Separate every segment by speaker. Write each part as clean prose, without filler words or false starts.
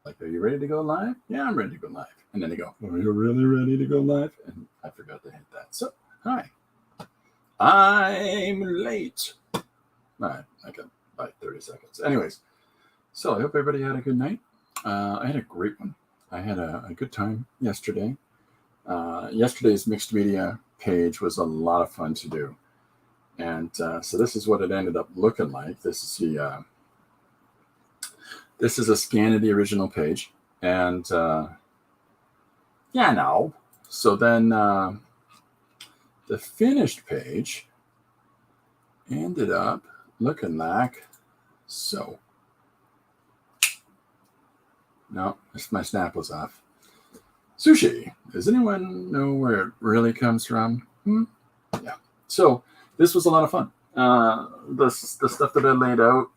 Speaker 1: Like, are you ready to go live? Yeah, I'm ready to go live. And then they go, are you really ready to go live? And I forgot to hit that. So, hi. I'm late. All right, I got like 30 seconds. Anyways, so I hope everybody had a good night. I had a great one. I had a good time yesterday. Yesterday's mixed media page was a lot of fun to do. And so this is what it ended up looking like. This is a scan of the original page. And yeah, no. So then the finished page ended up looking like so. No, my snap was off. Sushi. Does anyone know where it really comes from? Yeah. So this was a lot of fun. The stuff that I laid out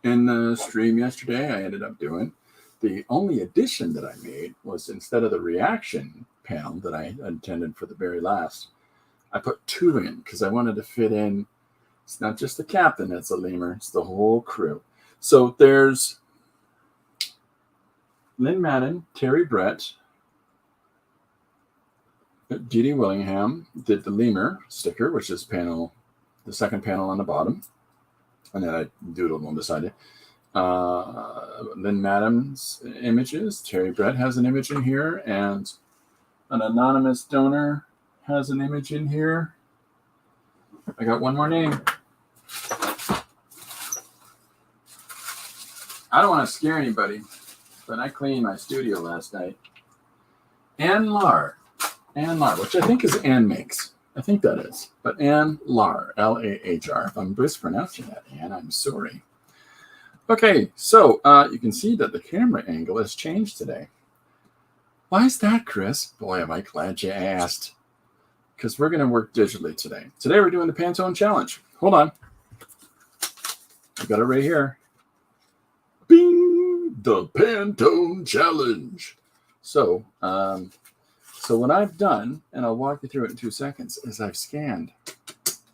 Speaker 1: in the stream yesterday, I ended up doing. The only addition that I made was, instead of the reaction panel that I intended for the very last, I put two in because I wanted to fit in. It's not just the captain that's a lemur, it's the whole crew. So there's Lynn Madden, Terry Brett, Dee Dee Willingham did the lemur sticker, which is the second panel on the bottom. And then I doodled one beside it. Lynn Madden's images. Terry Brett has an image in here, and an anonymous donor has an image in here. I got one more name. I don't want to scare anybody, but I cleaned my studio last night. Ann Lahr, which I think is Ann Makes. I think that is. But Ann Lahr, Lahr. If I'm mispronouncing that, Ann, I'm sorry. Okay, so you can see that the camera angle has changed today. Why is that, Chris? Boy, am I glad you asked. Because we're going to work digitally today. Today we're doing the Pantone Challenge. Hold on. I got it right here. Bing! The Pantone Challenge. So what I've done, and I'll walk you through it in 2 seconds, is I've scanned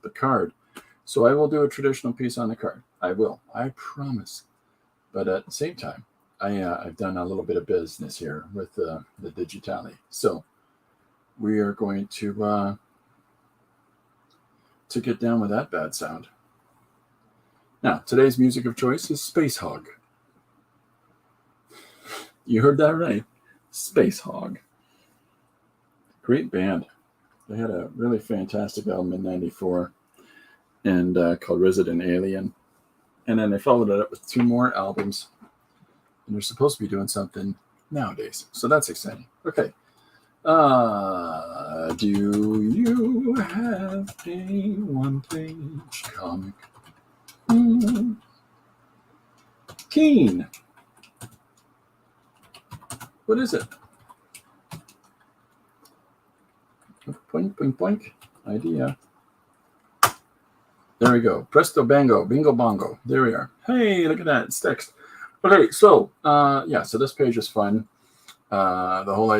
Speaker 1: the card. So I will do a traditional piece on the card. I will. I promise. But at the same time, I've done a little bit of business here with the Digitali. So we are going to get down with that bad sound. Now, today's music of choice is Space Hog. You heard that right. Space Hog. Great band. They had a really fantastic album in '94 and called Resident Alien. And then they followed it up with 2 more albums. And they're supposed to be doing something nowadays. So that's exciting. Okay. Do you have a one-page comic? Keen. What is it? Boink, boink, boink. Idea. There we go. Presto bango. Bingo bongo. There we are. Hey, look at that. It's text. Okay, so, so this page is fun. The whole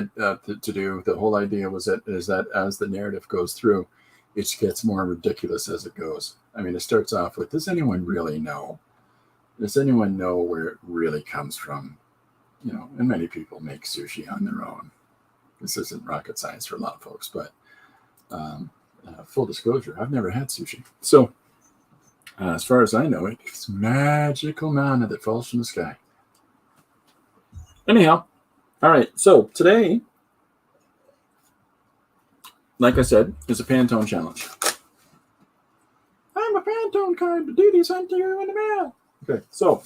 Speaker 1: idea is that as the narrative goes through, it gets more ridiculous as it goes. I mean, it starts off with, does anyone really know? Does anyone know where it really comes from? You know, and many people make sushi on their own. This isn't rocket science for a lot of folks, but full disclosure, I've never had sushi. So, as far as I know, it's magical manna that falls from the sky. Anyhow, all right, so today, like I said, is a Pantone challenge. I'm a Pantone card. Dee Dee sent to you in the mail. Okay, so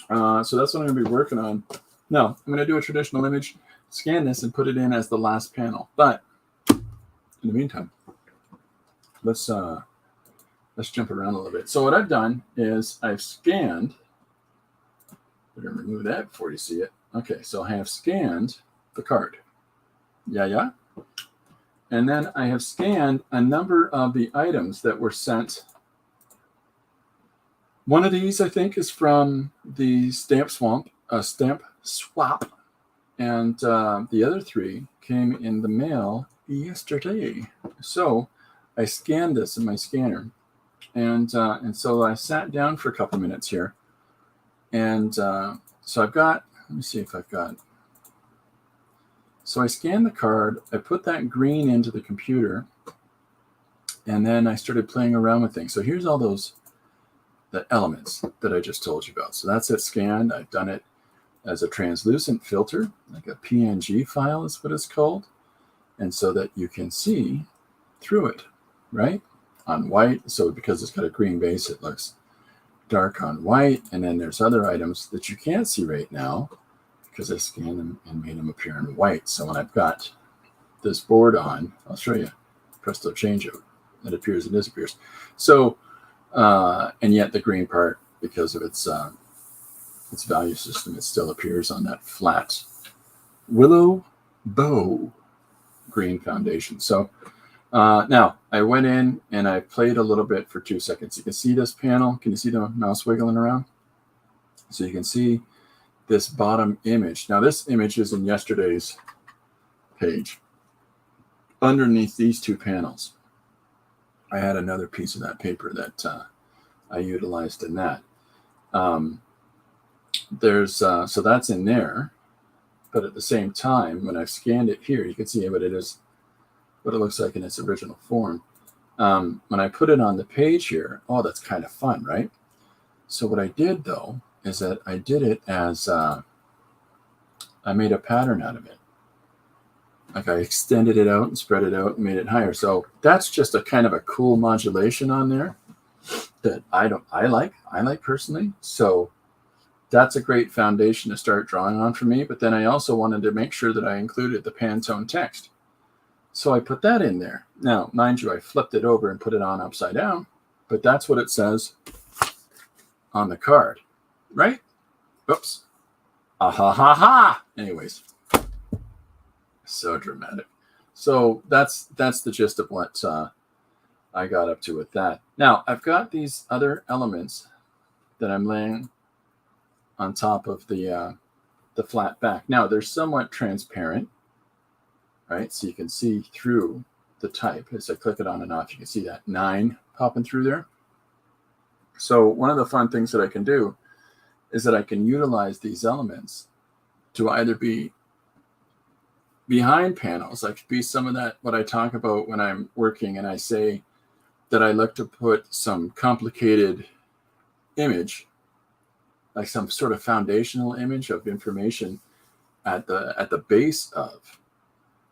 Speaker 1: that's what I'm going to be working on. Now, I'm going to do a traditional image, scan this, and put it in as the last panel. But in the meantime, let's jump around a little bit. So what I've done is I've scanned. We're going to remove that before you see it. Okay, so I have scanned the card. Yeah. And then I have scanned a number of the items that were sent. One of these, I think, is from the stamp swap, and the other 3 came in the mail yesterday. So I scanned this in my scanner, and so I sat down for a couple minutes here, and so I've got let me see if I've got. So I scanned the card, I put that green into the computer, and then I started playing around with things. So here's all the elements that I just told you about. So that's it scanned. I've done it as a translucent filter, like a PNG file is what it's called. And so that you can see through it, right? On white. So because it's got a green base, it looks dark on white. And then there's other items that you can't see right now because I scanned them and made them appear in white. So when I've got this board on, I'll show you. Presto changeo. It appears and disappears. So, and yet the green part, because of its value system, it still appears on that flat willow bow green foundation. So now I went in and I played a little bit for 2 seconds. You can see this panel. Can you see the mouse wiggling around? So you can see this bottom image. Now this image is in yesterday's page. Underneath these two panels, I had another piece of that paper that I utilized in that. So that's in there, but at the same time, when I've scanned it here, you can see what it is, what it looks like in its original form. When I put it on the page here, oh, that's kind of fun, right? So what I did though is that I did it as I made a pattern out of it. Like I extended it out and spread it out and made it higher. So that's just a kind of a cool modulation on there that I like personally. So that's a great foundation to start drawing on for me. But then I also wanted to make sure that I included the Pantone text. So I put that in there. Now, mind you, I flipped it over and put it on upside down, but that's what it says on the card, right? Oops. Ah ha ha ha. Anyways, so dramatic. So that's the gist of what I got up to with that. Now, I've got these other elements that I'm laying on top of the flat back. Now, they're somewhat transparent, right? So you can see through the type. As I click it on and off, you can see that 9 popping through there. So one of the fun things that I can do is that I can utilize these elements to either be behind panels, like be some of that, what I talk about when I'm working and I say that I like to put some complicated image, like some sort of foundational image of information at the base of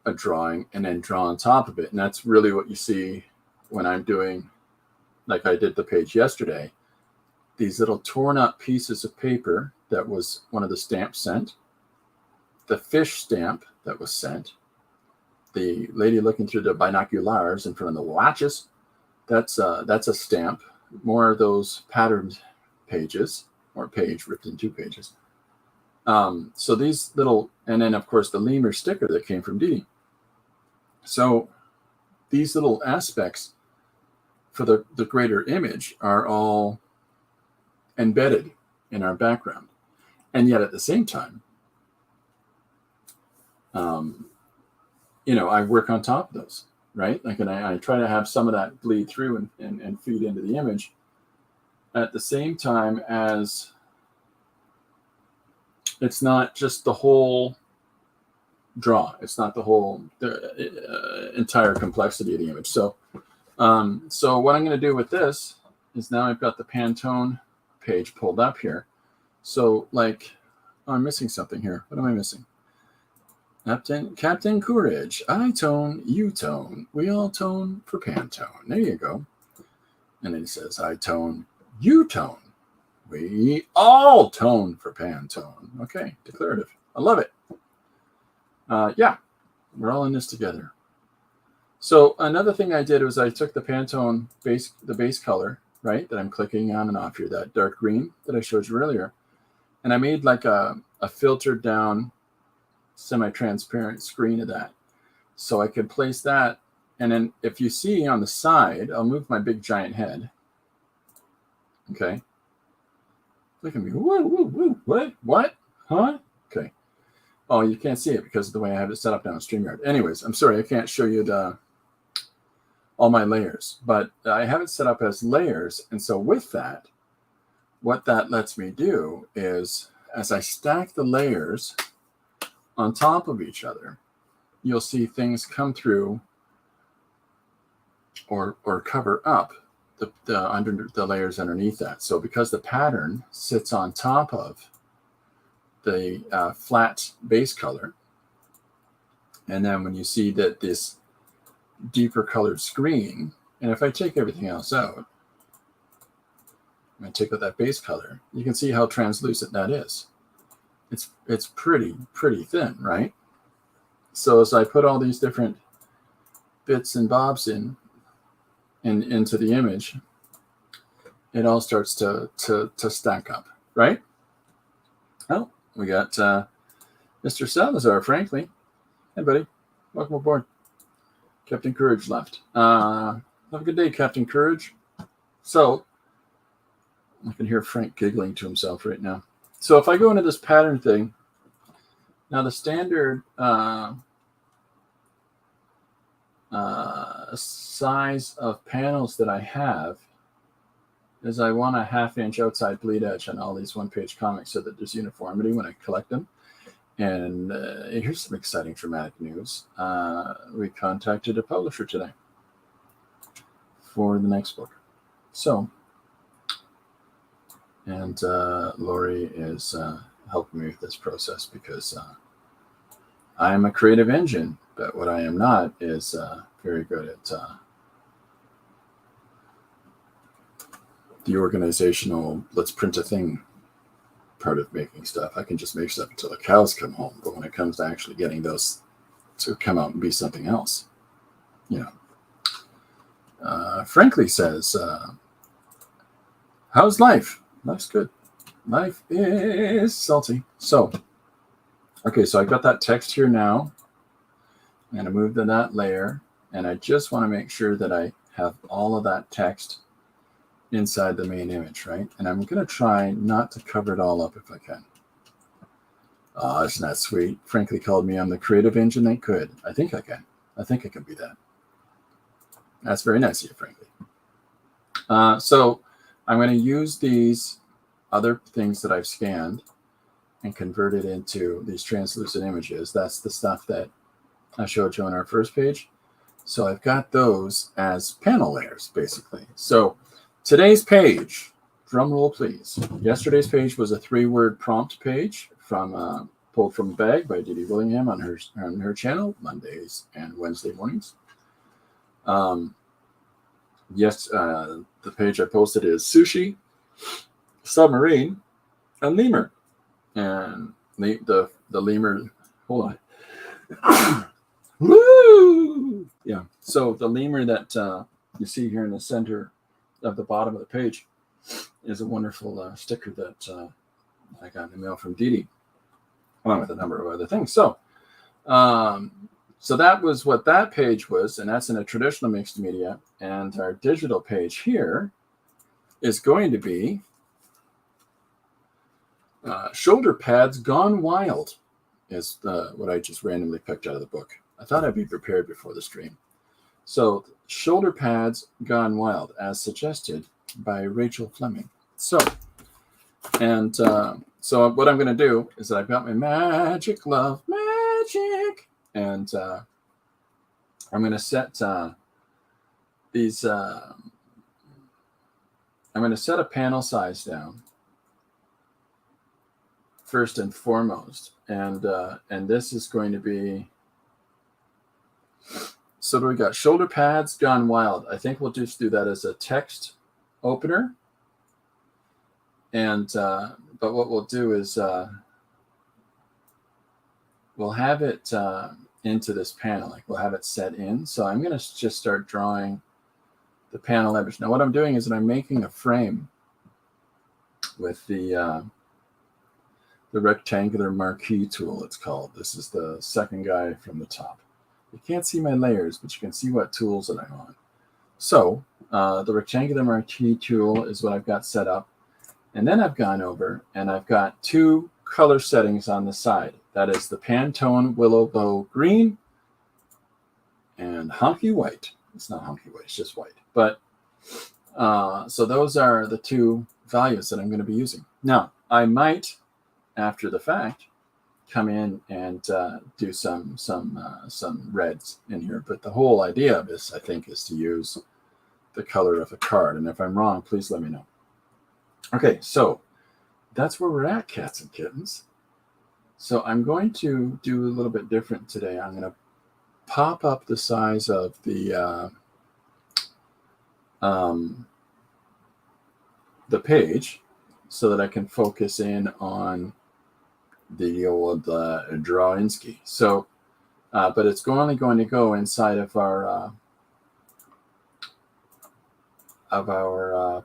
Speaker 1: a drawing and then draw on top of it. And that's really what you see when I'm doing, like I did the page yesterday, these little torn up pieces of paper that was one of the stamps sent, the fish stamp that was sent, the lady looking through the binoculars in front of the watches, that's a stamp, more of those patterned pages, or page ripped in 2 pages. So these little, and then of course the lemur sticker that came from Dee. So these little aspects for the greater image are all embedded in our background. And yet at the same time, I work on top of those, right? Like, and I try to have some of that bleed through and feed into the image at the same time as it's not just the whole draw. It's not the entire complexity of the image. So what I'm going to do with this is now I've got the Pantone page pulled up here. So like, I'm missing something here. What am I missing? Captain Courage. I tone, you tone. We all tone for Pantone. There you go. And then it says, I tone, you tone. We all tone for Pantone. Okay, declarative. I love it. Yeah, we're all in this together. So another thing I did was I took the Pantone base color, right, that I'm clicking on and off here, that dark green that I showed you earlier, and I made like a filtered down semi-transparent screen of that. So I could place that, and then if you see on the side, I'll move my big giant head. Okay. Look at me. Woo, woo, woo. What? Huh? Okay. Oh, you can't see it because of the way I have it set up down on StreamYard. Anyways, I'm sorry, I can't show you all my layers, but I have it set up as layers. And so with that, what that lets me do is as I stack the layers on top of each other, you'll see things come through or cover up the layers underneath that. So because the pattern sits on top of the flat base color, and then when you see that this deeper colored screen, and if I take everything else out, and take out that base color, you can see how translucent that is. It's pretty thin, right? So as I put all these different bits and bobs into the image, it all starts to stack up, right? Oh, we got Mr. Salazar, frankly. Hey, buddy. Welcome aboard. Captain Courage left. Have a good day, Captain Courage. So, I can hear Frank giggling to himself right now. So if I go into this pattern thing, now the standard size of panels that I have is I want a 1/2 inch outside bleed edge on all these one-page comics so that there's uniformity when I collect them. And here's some exciting dramatic news. We contacted a publisher today for the next book. So, and Lori is helping me with this process because I am a creative engine, but what I am not is very good at the organizational, let's print a thing part of making stuff. I can just make stuff until the cows come home. But when it comes to actually getting those to come out and be something else, you know. Frankly says, how's life? Life's good. Life is salty. So, okay, so I got that text here now. I'm going to move to that layer. And I just want to make sure that I have all of that text inside the main image, right? And I'm going to try not to cover it all up if I can. Oh, isn't that sweet? Frankly called me on the creative engine. I could. I think I can. I think I can be that. That's very nice of you, frankly. So I'm going to use these other things that I've scanned and convert it into these translucent images. That's the stuff that I showed you on our first page. So I've got those as panel layers, basically. So today's page, drum roll please. Yesterday's page was a 3-word prompt page from pulled from the bag by Dee Dee Willingham on her channel, Mondays and Wednesday mornings. The page I posted is sushi, submarine, and lemur. And the lemur, hold on. Woo! Yeah, so the lemur that you see here in the center of the bottom of the page is a wonderful sticker that I got in the mail from Dee Dee, along with a number of other things. So, so that was what that page was, and that's in a traditional mixed media. And our digital page here is going to be Shoulder Pads Gone Wild, is what I just randomly picked out of the book. I thought I'd be prepared before the stream. So, Shoulder Pads Gone Wild, as suggested by Rachel Fleming. So, and so what I'm going to do is that I've got my magic glove, magic, and I'm going to set these. I'm going to set a panel size down first and foremost, and this is going to be. So we got Shoulder Pads Gone Wild. I think we'll just do that as a text opener. And but what we'll do is we'll have it into this panel, like we'll have it set in. So I'm going to just start drawing the panel image. Now what I'm doing is that I'm making a frame with the rectangular marquee tool, it's called. This is the second guy from the top. You can't see my layers, but you can see what tools that I'm on. So the rectangular marquee tool is what I've got set up. And then I've gone over and I've got 2 color settings on the side. That is the Pantone Willow Bow Green and Honky White. It's not Honky White, it's just white. But so those are the 2 values that I'm going to be using. Now, I might after the fact, come in and do some reds in here. But the whole idea of this, I think, is to use the color of the card. And if I'm wrong, please let me know. Okay, so that's where we're at, cats and kittens. So I'm going to do a little bit different today. I'm going to pop up the size of the page so that I can focus in on the old Drawinski. So, but it's only going to go inside of our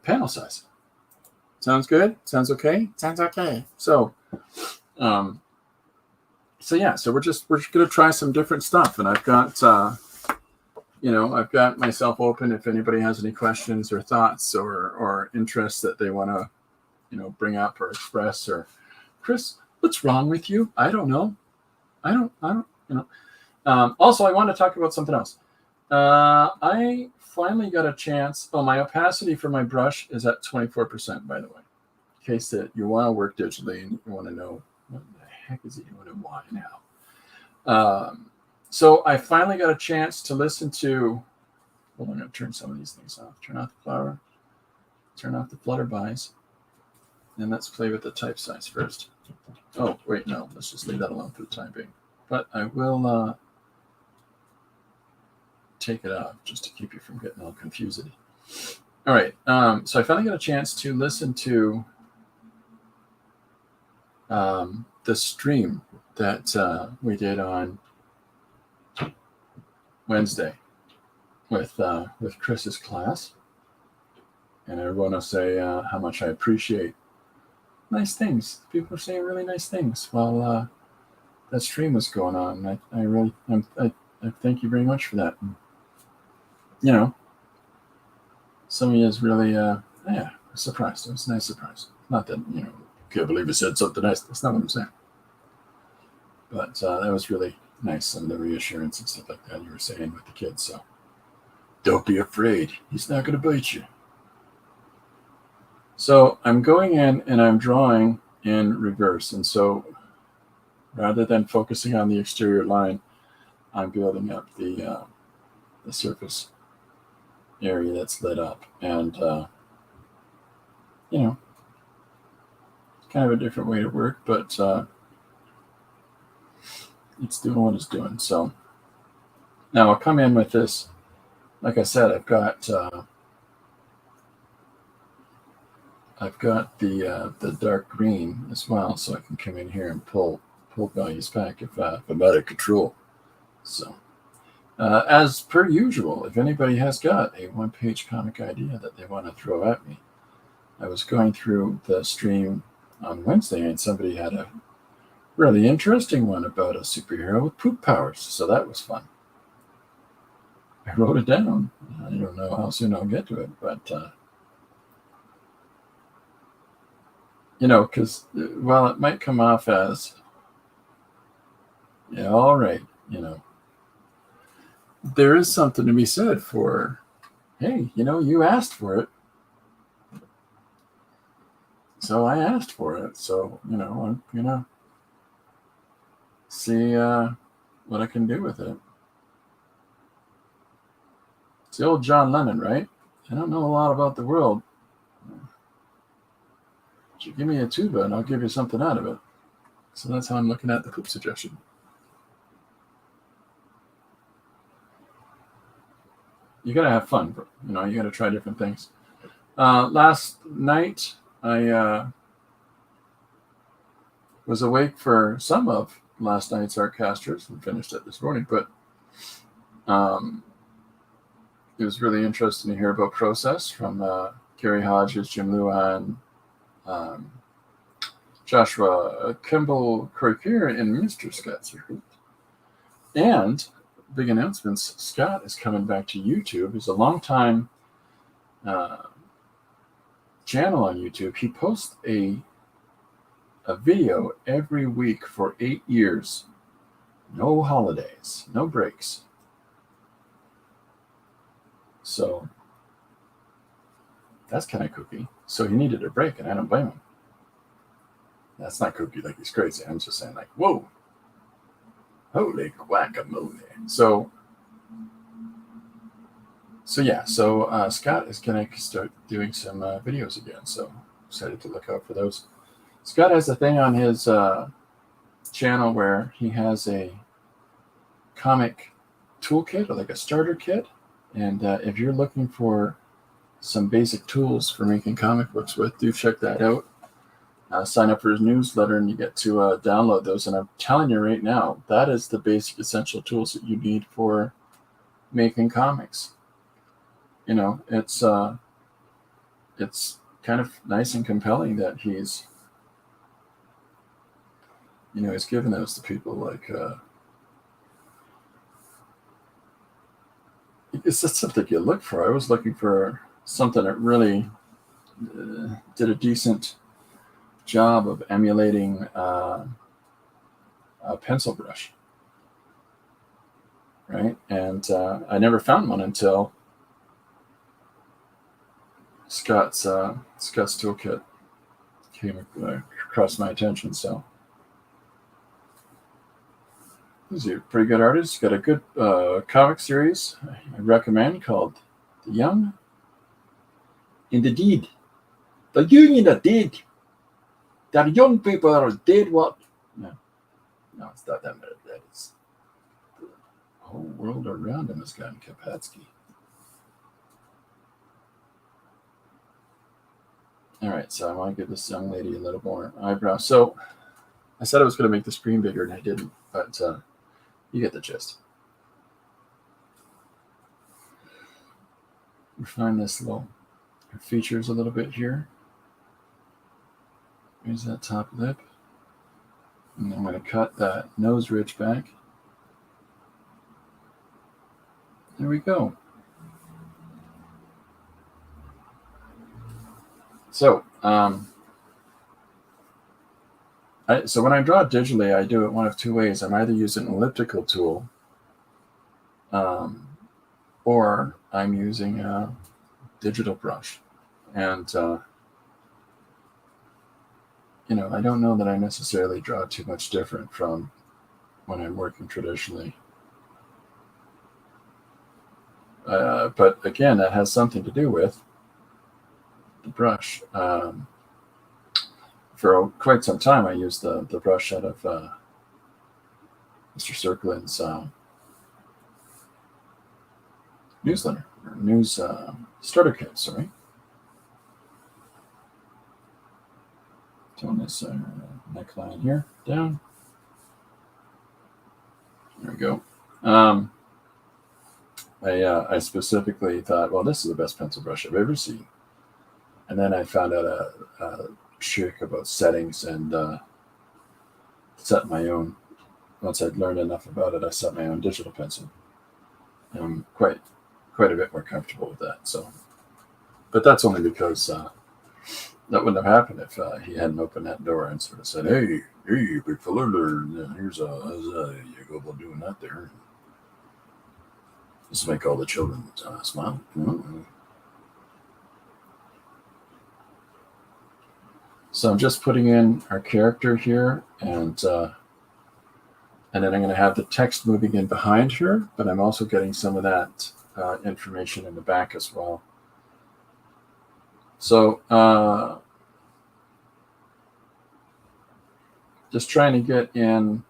Speaker 1: panel size. Sounds good? Sounds okay?
Speaker 2: Sounds okay.
Speaker 1: So yeah, so we're just gonna try some different stuff, and I've got I've got myself open if anybody has any questions or thoughts or interests that they want to bring up or express. Or Chris, what's wrong with you? I don't know. I don't. Also, I want to talk about something else. I finally got a chance. Oh, my opacity for my brush is at 24%, by the way. In case that you want to work digitally and you want to know what the heck is he doing and why now. So I finally got a chance to listen to. Well, I'm going to turn some of these things off. Turn off the flower. Turn off the flutterbys. And let's play with the type size first. Oh, wait, no. Let's just leave that alone for the time being. But I will take it off just to keep you from getting all confused. All right. So I finally got a chance to listen to the stream that we did on Wednesday with Chris's class. And I want to say how much I appreciate nice things. People are saying really nice things while that stream was going on. I thank you very much for that. Some of you is really surprised. It was a nice surprise. Not that can't believe it said something nice. That's not what I'm saying. But that was really nice, some of the reassurance and stuff like that you were saying with the kids. So don't be afraid. He's not going to bite you. So I'm going in and I'm drawing in reverse. And so rather than focusing on the exterior line, I'm building up the surface area that's lit up. And, it's kind of a different way to work, but it's doing what it's doing. So now I'll come in with this. Like I said, I've got the dark green as well, so I can come in here and pull values back if I'm out of control. So as per usual, if anybody has got a one-page comic idea that they want to throw at me, I was going through the stream on Wednesday and somebody had a really interesting one about a superhero with poop powers, so that was fun. I wrote it down. I don't know how soon I'll get to it, but because while it might come off as all right, there is something to be said for, hey, you asked for it, so I asked for it. So I'm gonna see what I can do with it. It's the old John Lennon, right? I don't know a lot about the world. But you give me a tuba and I'll give you something out of it. So that's how I'm looking at the poop suggestion. You gotta have fun. You gotta try different things. Last night, I was awake for some of last night's Artcasters and finished it this morning, but it was really interesting to hear about Process from Gary Hodges, Jim Luan, Joshua Kimball, Corey Peer, and Mr. Scott Circuit. And big announcements, Scott is coming back to YouTube. He's a long-time channel on YouTube. He posts a video every week for 8 years. No holidays, no breaks. So that's kind of kooky. So he needed a break, and I don't blame him. That's not kooky like he's crazy. I'm just saying like, whoa, holy guacamole. So yeah, so Scott is going to start doing some videos again. So excited to look out for those. Scott has a thing on his channel where he has a comic toolkit, or like a starter kit. And if you're looking for some basic tools for making comic books with, do check that out. Sign up for his newsletter and you get to download those. And I'm telling you right now, that is the basic essential tools that you need for making comics. You know, it's kind of nice and compelling that he's given those to people. Like, it's just something you look for. I was looking for something that really did a decent job of emulating a pencil brush, right? And I never found one until Scott's toolkit came across my attention. So he's a pretty good artist. He's got a good comic series I recommend called The Young in the Deed. The Young in the Deed. That young people are dead. What? No, it's not that. It's the whole world around him has gotten Kapatsky. All right, so I want to give this young lady a little more eyebrow. So I said I was going to make the screen bigger, and I didn't, but you get the gist. Refine this little features a little bit here. Here's that top lip. And I'm going to cut that nose ridge back. There we go. So, so when I draw digitally, I do it one of two ways. I'm either using an elliptical tool, or I'm using a digital brush. And, I don't know that I necessarily draw too much different from when I'm working traditionally. But again, that has something to do with the brush. For quite some time, I used the brush out of Mr. Cirklin's newsletter, or news starter kit, sorry. Tone this neckline here down. There we go. I specifically thought, well, this is the best pencil brush I've ever seen. And then I found out a trick about settings and set my own. Once I'd learned enough about it, I set my own digital pencil. And I'm quite a bit more comfortable with that. So, but that's only because that wouldn't have happened if he hadn't opened that door and sort of said, "Hey, big fella, here's you go about doing that there. Just make all the children smile." Mm-hmm. So I'm just putting in our character here, and then I'm going to have the text moving in behind her, but I'm also getting some of that information in the back as well. So just trying to get in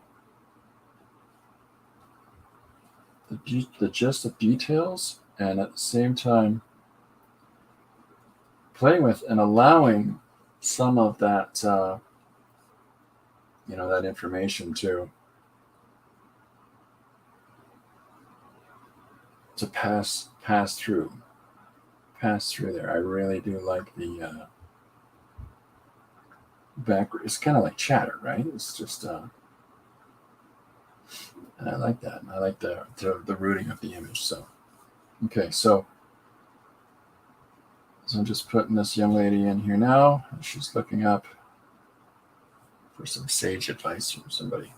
Speaker 1: the gist of details, and at the same time playing with and allowing some of that, that information to pass through there. I really do like the back. It's kind of like chatter, right? It's just, and I like that. I like the rooting of the image. So, okay, so I'm just putting this young lady in here now. She's looking up for some sage advice from somebody.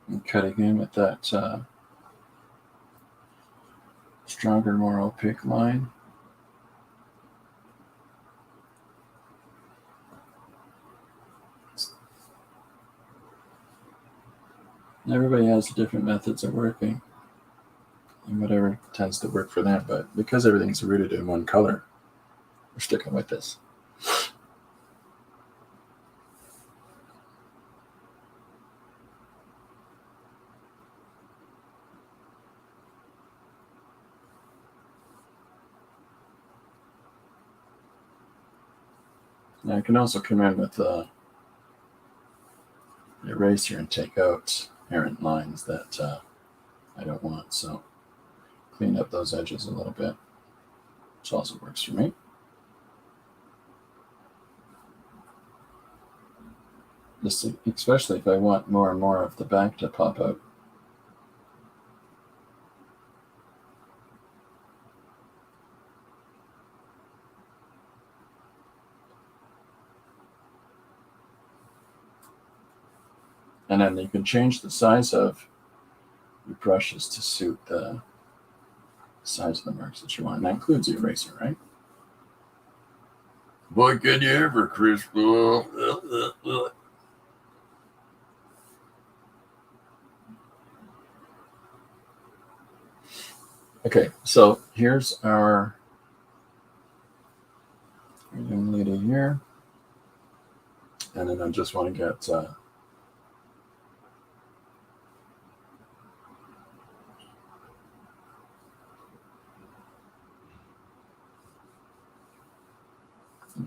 Speaker 1: And cutting in with that stronger, more opaque line. Everybody has different methods of working and whatever tends to work for them. But because everything's rooted in one color, we're sticking with this. Now I can also come in with the eraser and take out errant lines that I don't want. So clean up those edges a little bit, which also works for me. Just especially if I want more and more of the back to pop out. And then you can change the size of your brushes to suit the size of the marks that you want. And that includes the eraser, right? Boy, can you ever, Chris? Okay, so here's our young lady here. And then I just want to get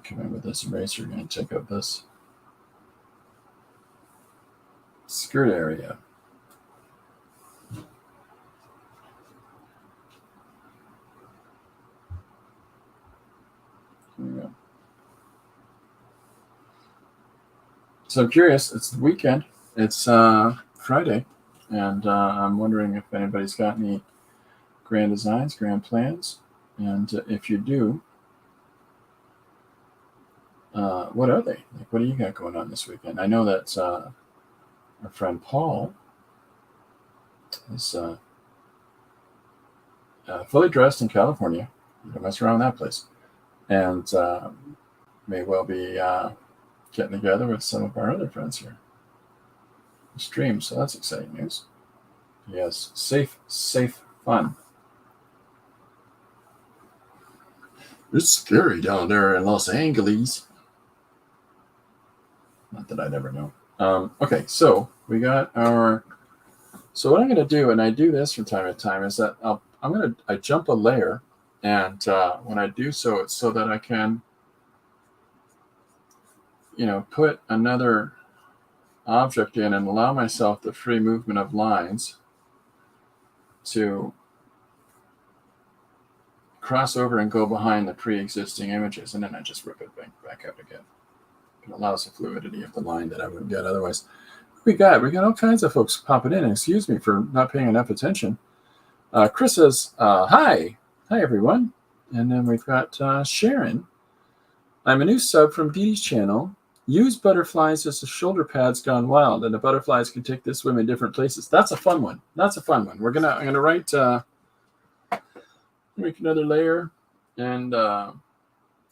Speaker 1: come in with this eraser. Going to take out this skirt area. Here we go. So I'm curious. It's the weekend. It's Friday, and I'm wondering if anybody's got any grand designs, grand plans, and if you do, what are they? Like, what do you got going on this weekend? I know that our friend Paul is fully dressed in California. You don't mess around with that place, and may well be getting together with some of our other friends here. Stream, so that's exciting news. Yes, safe fun. It's scary down there in Los Angeles. Not that I'd ever know. Okay, so we got our. So what I'm going to do, and I do this from time to time, is that I jump a layer, and when I do so, it's so that I can, put another object in and allow myself the free movement of lines to cross over and go behind the pre-existing images, and then I just rip it back out again. It allows the fluidity of the line that I wouldn't get otherwise. We got all kinds of folks popping in. Excuse me for not paying enough attention. Chris says, hi everyone. And then we've got Sharon. I'm a new sub from Dee Dee's channel. Use butterflies as the shoulder pads gone wild, and the butterflies can take this swim in different places. That's a fun one. I'm gonna write make another layer, and I'll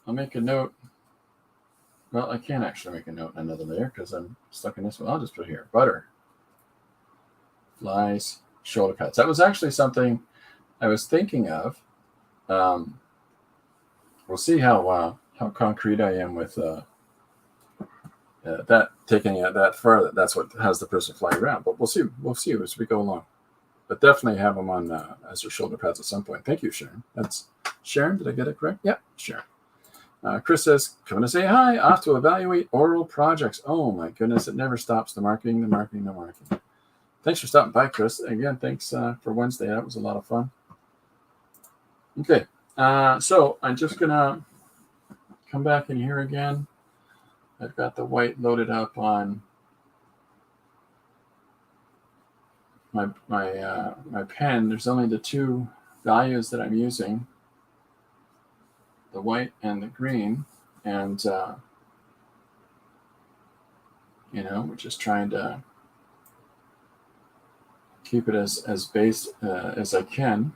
Speaker 1: make a note. Well, I can't actually make a note in another layer because I'm stuck in this one. I'll just put here, butter, flies, shoulder pads. That was actually something I was thinking of. We'll see how concrete I am with that, taking it that far. That's what has the person fly around. But we'll see as we go along. But definitely have them on as their shoulder pads at some point. Thank you, Sharon. That's Sharon. Did I get it correct? Yeah, Sharon. Chris says, coming to say hi, off to evaluate oral projects. Oh my goodness, it never stops. The marketing. Thanks for stopping by, Chris. Again, thanks for Wednesday. That was a lot of fun. Okay, so I'm just going to come back in here again. I've got the white loaded up on my pen. There's only the two values that I'm using, the white and the green, and we're just trying to keep it as base as I can.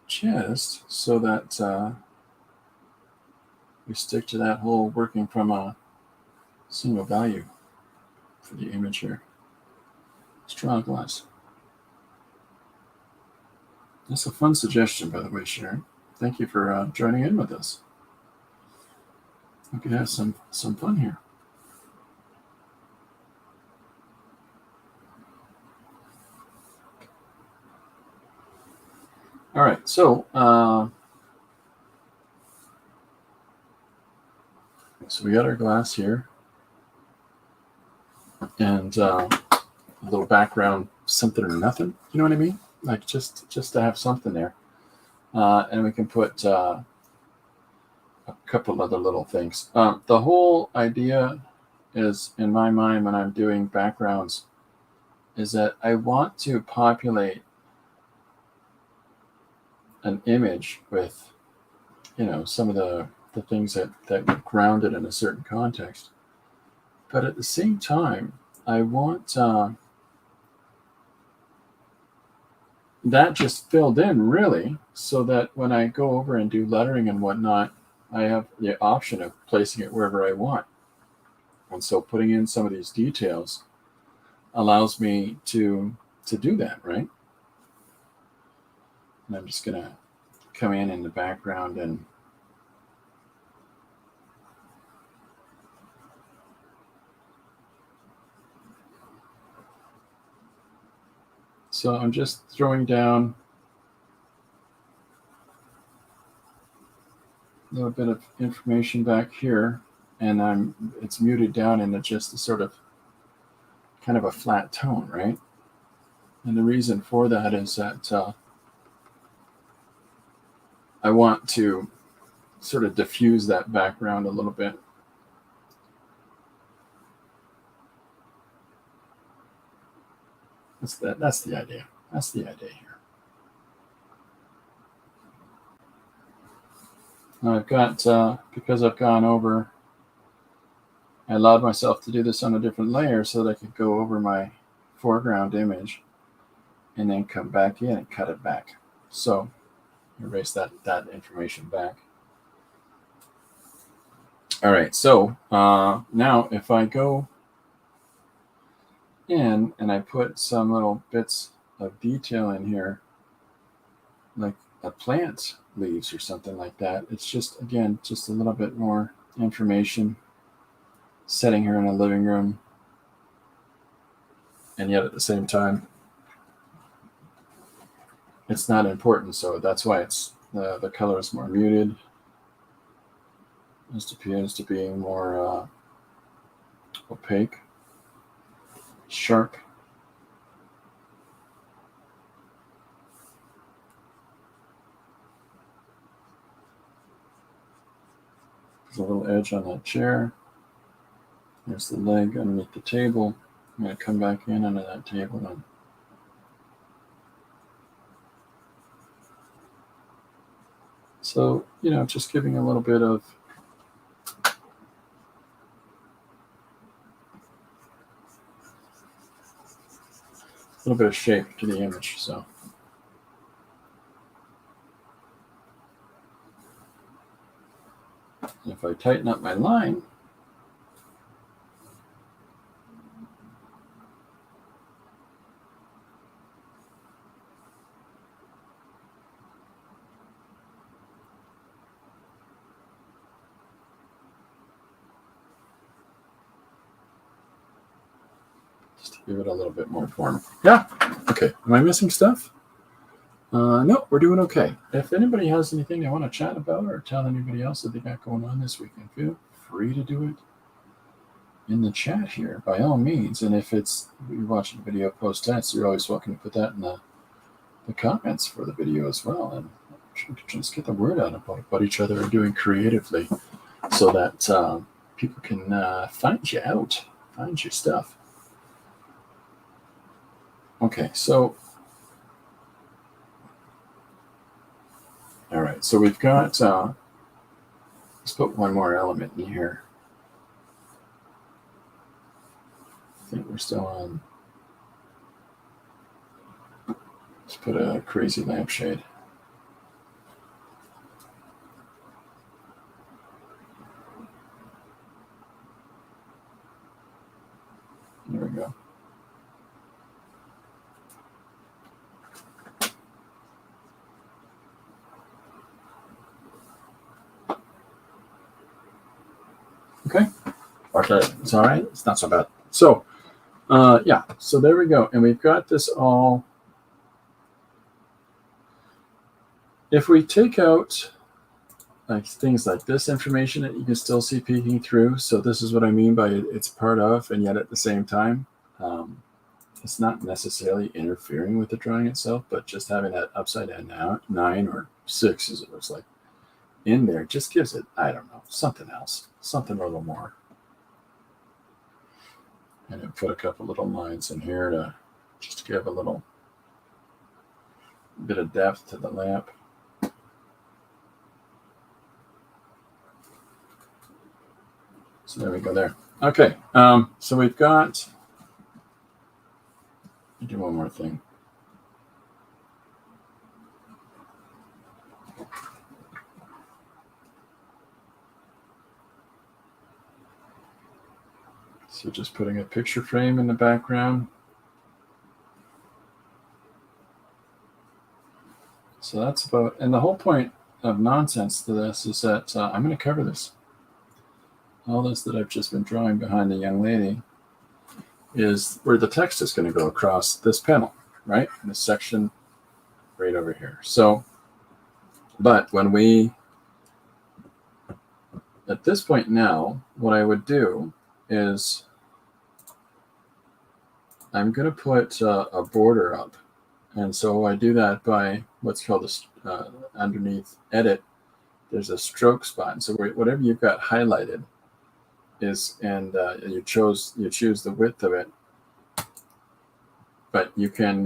Speaker 1: Just so that we stick to that whole working from a single value for the image here. Straw glass. That's a fun suggestion, by the way, Sharon. Thank you for joining in with us. We could have some fun here. All right, so we got our glass here, and a little background, something or nothing. You know what I mean? Like just to have something there, and we can put a couple other little things. The whole idea is, in my mind, when I'm doing backgrounds, is that I want to populate an image with, some of the things that ground it in a certain context. But at the same time, I want that just filled in, really, so that when I go over and do lettering and whatnot, I have the option of placing it wherever I want. And so putting in some of these details allows me to do that, right? And I'm just going to come in the background and so I'm just throwing down a little bit of information back here, and it's muted down into just a sort of kind of a flat tone, right? And the reason for that is that I want to sort of diffuse that background a little bit. That's the idea. That's the idea here. Now I've got, because I've gone over, I allowed myself to do this on a different layer so that I could go over my foreground image and then come back in and cut it back. So erase that information back. All right, so now if I go in and I put some little bits of detail in here, like a plant leaves or something like that, it's just, again, just a little bit more information, setting her in a living room, and yet at the same time, it's not important, so that's why it's the color is more muted. Just appears to be more opaque, sharp. There's a little edge on that chair. There's the leg underneath the table. I'm going to come back in under that table and so, just giving a little bit of shape to the image. So if I tighten up my line, just to give it a little bit more form. Yeah. Okay. Am I missing stuff? No, we're doing okay. If anybody has anything they want to chat about or tell anybody else that they got going on this weekend, feel free to do it in the chat here, by all means. And if you're watching the video post-tense, you're always welcome to put that in the comments for the video as well. And just get the word out about what each other are doing creatively so that people can find you out, find your stuff. Okay, so all right, so we've got, let's put one more element in here. I think we're still on, let's put a crazy lampshade. Okay, it's all right. It's not so bad. So, yeah, so there we go. And we've got this all. If we take out like things like this information that you can still see peeking through. So this is what I mean by it's part of, and yet at the same time, it's not necessarily interfering with the drawing itself, but just having that upside down 9 or 6, as it looks like, in there just gives it, I don't know, something else, something a little more. And then put a couple little lines in here to just give a little bit of depth to the lamp. So there we go there. Okay, so we've got, let me do one more thing. So just putting a picture frame in the background. So that's about, and the whole point of nonsense to this is that I'm going to cover this. All this that I've just been drawing behind the young lady is where the text is going to go across this panel, right? In this section right over here. So, but when we, at this point now, what I would do is I'm going to put a border up. And so I do that by what's called a, underneath edit, there's a stroke spot. And so whatever you've got highlighted is, and you choose the width of it, but you can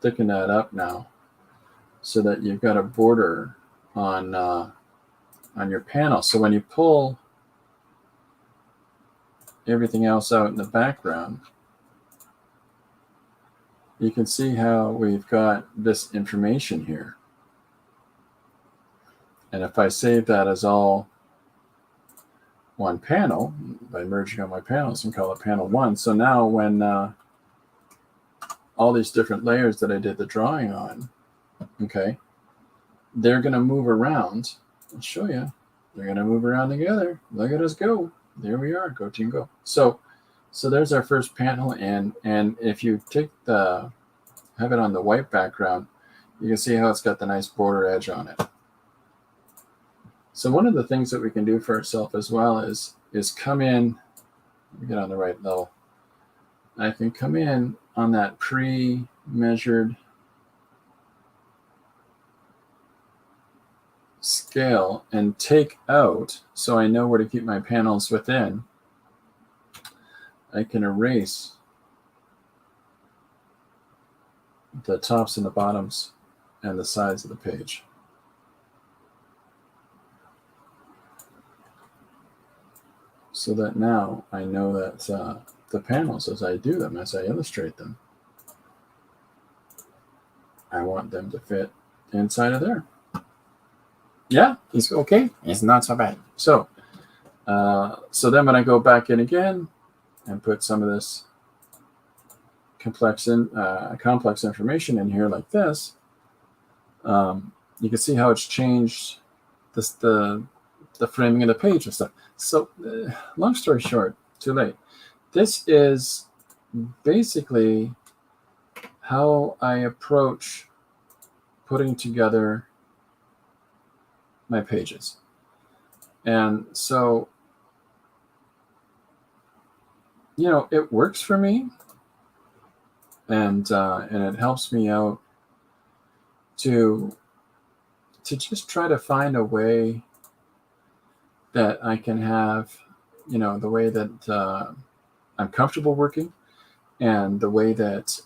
Speaker 1: thicken that up now so that you've got a border on your panel. So when you pull everything else out in the background, you can see how we've got this information here. And if I save that as all one panel, by merging on my panels, and call it panel 1. So now when all these different layers that I did the drawing on, okay, they're going to move around. I'll show you. They're going to move around together. Look at us go. There we are. Go team go. So there's our first panel. And if you take have it on the white background, you can see how it's got the nice border edge on it. So one of the things that we can do for ourselves as well is come in, let me get on the right level. I can come in on that pre-measured scale and take out, so I know where to keep my panels within. I can erase the tops and the bottoms and the sides of the page. So that now I know that the panels, as I do them, as I illustrate them, I want them to fit inside of there. Yeah, it's okay. It's not so bad. So, so then when I go back in again and put some of this complex information in here like this, you can see how it's changed the framing of the page and stuff. So long story short, too late. This is basically how I approach putting together my pages. And so, you know, it works for me, and it helps me out to just try to find a way that I can have, you know, the way that I'm comfortable working, and the way that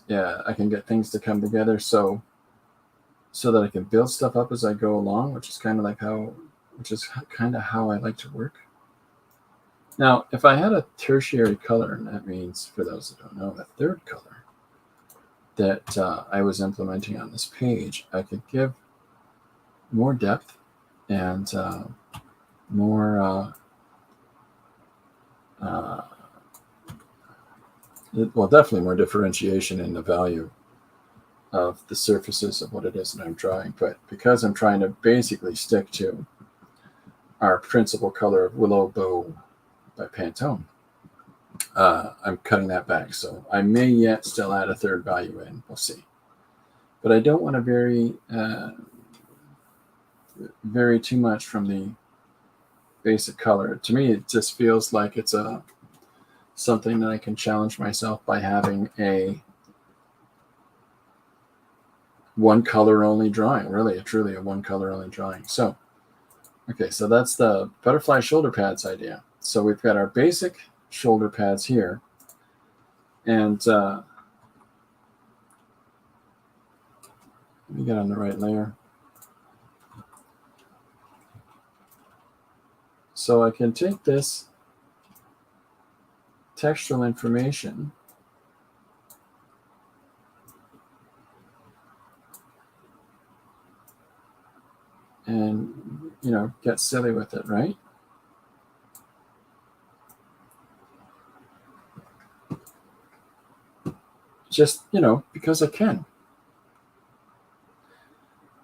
Speaker 1: I can get things to come together so that I can build stuff up as I go along, which is kind of how I like to work. Now, if I had a tertiary color, and that means, for those that don't know, a third color that I was implementing on this page, I could give more depth and more, well, definitely more differentiation in the value of the surfaces of what it is that I'm drawing. But because I'm trying to basically stick to our principal color of Willow Bow by Pantone. I'm cutting that back, so I may yet still add a third value in. We'll see. But I don't want to vary too much from the basic color. To me, it just feels like it's something that I can challenge myself by having a one color only drawing, truly a one color only drawing. So, okay, so that's the butterfly shoulder pads idea. So we've got our basic shoulder pads here, and let me get on the right layer. So I can take this textual information and, get silly with it, right? Just, because I can.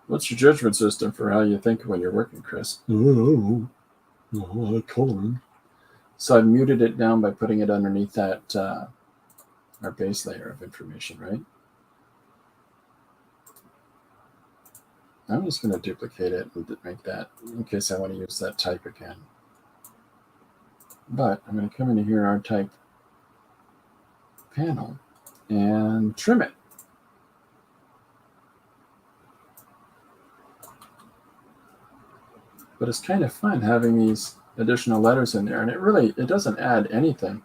Speaker 1: What's your judgment system for how you think when you're working, Chris? Oh, I like coloring. So I've muted it down by putting it underneath that our base layer of information, right? I'm just going to duplicate it and make that in case I want to use that type again. But I'm going to come into here, our type panel, and trim it. But it's kind of fun having these additional letters in there, and it doesn't add anything.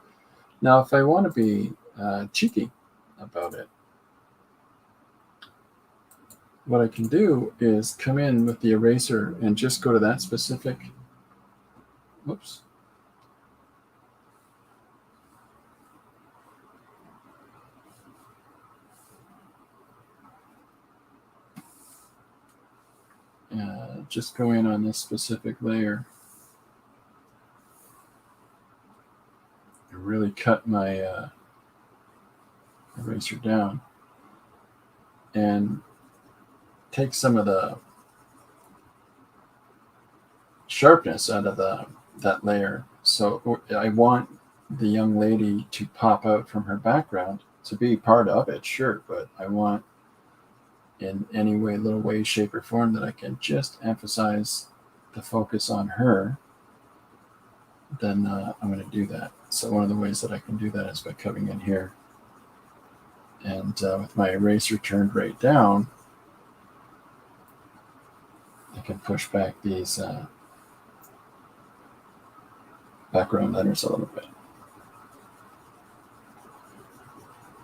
Speaker 1: Now, if I want to be cheeky about it, what I can do is come in with the eraser and just go to that specific, whoops. Just go in on this specific layer and really cut my eraser down and take some of the sharpness out of that layer. So I want the young lady to pop out from her background, to be part of it, sure, but I want in any way, little way, shape, or form that I can just emphasize the focus on her, then I'm going to do that. So one of the ways that I can do that is by coming in here and with my eraser turned right down, I can push back these background letters a little bit.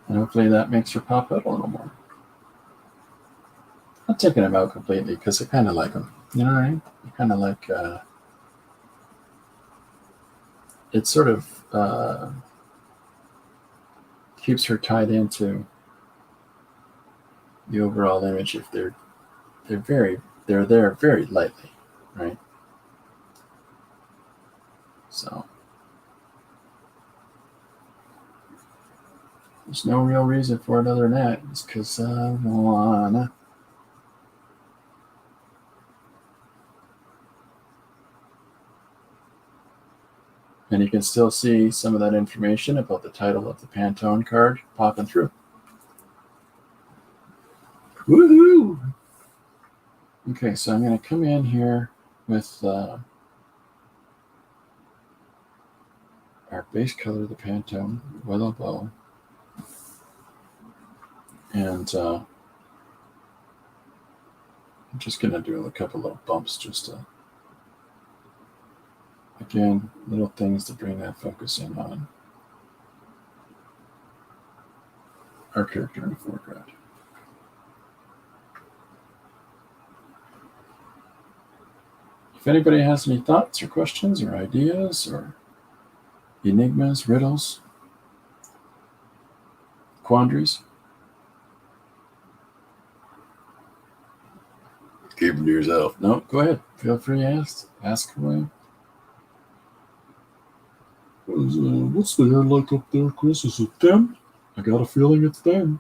Speaker 1: And hopefully that makes her pop out a little more. I'm not taking them out completely because I kind of like them. You know what I mean? I kind of like, it sort of keeps her tied into the overall image if they're there very lightly, right? So there's no real reason for it other than that. It's because I wanna. And you can still see some of that information about the title of the Pantone card popping through. Woohoo! Okay, so I'm going to come in here with our base color of the Pantone Willow Bow. And I'm just going to do a couple little bumps just to, again, little things to bring that focus in on our character in the foreground. If anybody has any thoughts or questions or ideas or enigmas, riddles, quandaries, keep them to yourself. No, go ahead. Feel free to ask away. What's the hair like up there, Chris? Is it thin? I got a feeling it's thin.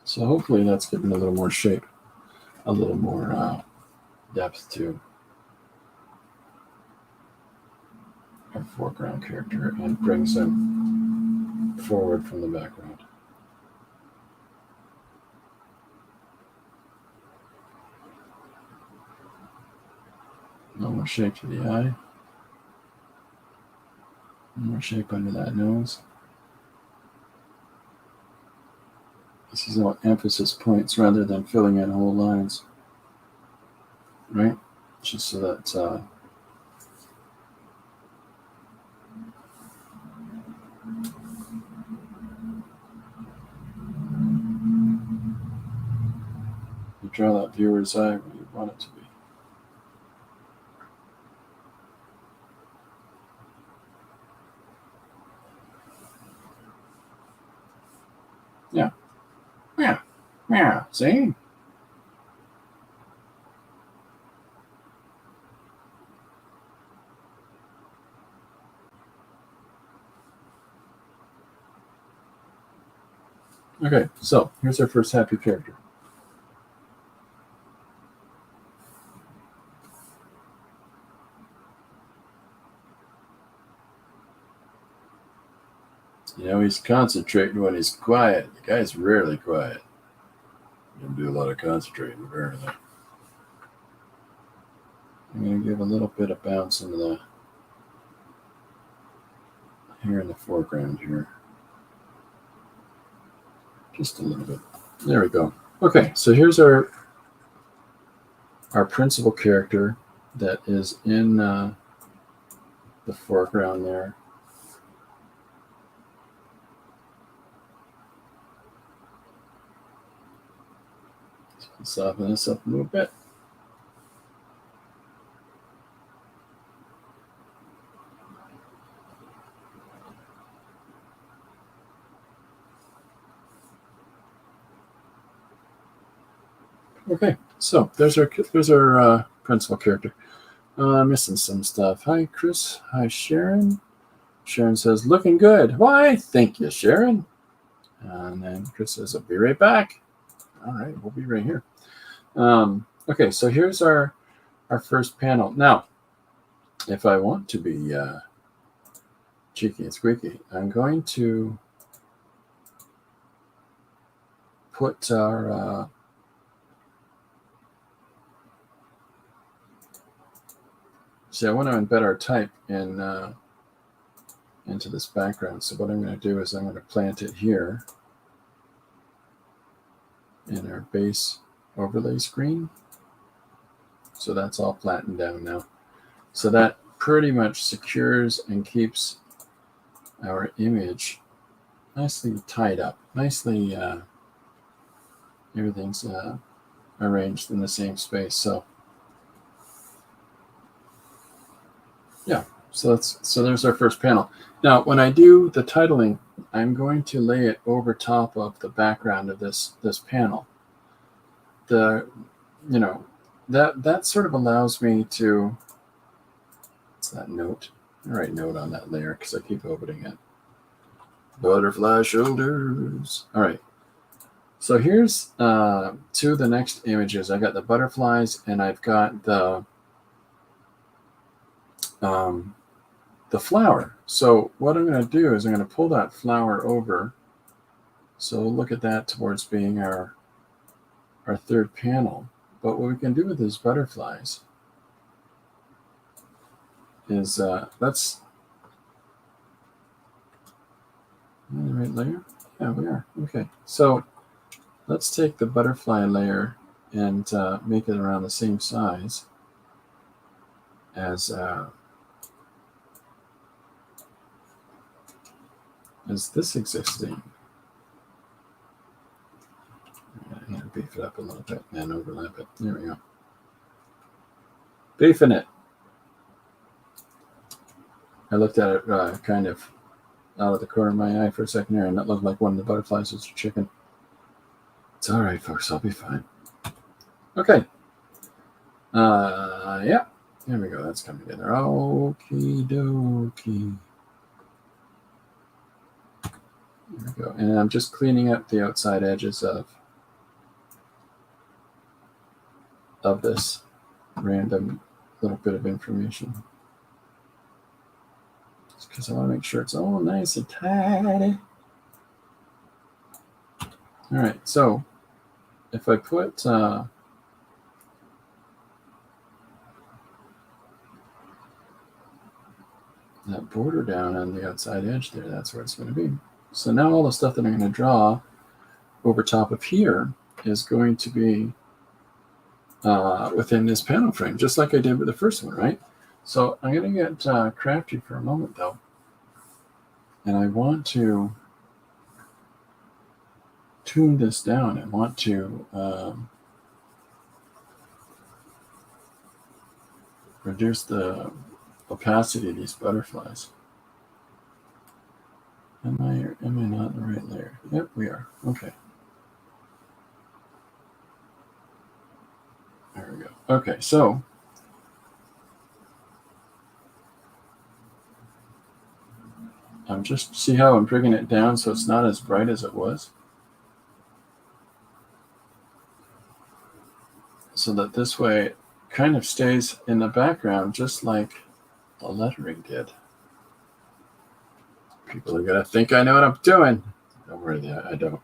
Speaker 1: So hopefully that's giving a little more shape, a little more depth to our foreground character and brings him forward from the background. A little more shape to the eye. More shape under that nose. This is all emphasis points rather than filling in whole lines, right? Just so that you draw that viewer's eye where you want it to be. Yeah. Yeah. Yeah. See? Okay, so here's our first happy character. You know, he's concentrating when he's quiet. The guy's rarely quiet. You don't do a lot of concentrating, apparently. I'm going to give a little bit of bounce into the hair in the foreground here. Just a little bit. There we go. Okay, so here's our principal character that is in the foreground there. So soften this up a little bit. Okay, so there's our principal character. Missing some stuff. Hi, Chris. Hi, Sharon. Sharon says, looking good. Why? Thank you, Sharon. And then Chris says, I'll be right back. All right, we'll be right here. Okay, so here's our first panel. Now, if I want to be cheeky and squeaky, I'm going to put our see, I want to embed our type in into this background. So what I'm going to do is I'm going to plant it here in our base overlay screen. So that's all flattened down now. So that pretty much secures and keeps our image nicely tied up. Nicely, everything's arranged in the same space. So yeah, so there's our first panel. Now, when I do the titling, I'm going to lay it over top of the background of this panel. That sort of allows me to. What's that note? I write note on that layer because I keep opening it. Butterfly shoulders. All right. So here's two of the next images. I got the butterflies and I've got the flower. So what I'm going to do is I'm going to pull that flower over. So look at that towards being our third panel. But what we can do with these butterflies is let's the right layer. Yeah, we are. Okay. So let's take the butterfly layer and make it around the same size as this existing. I'm going to beef it up a little bit and overlap it. There we go. Beefing it. I looked at it kind of out of the corner of my eye for a second there, and that looked like one of the butterflies was a chicken. It's all right, folks. I'll be fine. Okay. Yeah. There we go. That's coming together. Okie dokie. There we go. And I'm just cleaning up the outside edges of of this random little bit of information. Just because I want to make sure it's all nice and tidy. All right, so if I put that border down on the outside edge there, that's where it's going to be. So now all the stuff that I'm going to draw over top of here is going to be within this panel frame, just like I did with the first one, right? So I'm going to get crafty for a moment, though. And I want to tune this down. I want to reduce the opacity of these butterflies. Am I not in the right layer? Yep, we are. Okay. There we go. Okay, so I'm just, see how I'm bringing it down so it's not as bright as it was? So that this way it kind of stays in the background just like the lettering did. People are going to think I know what I'm doing. Don't worry, I don't.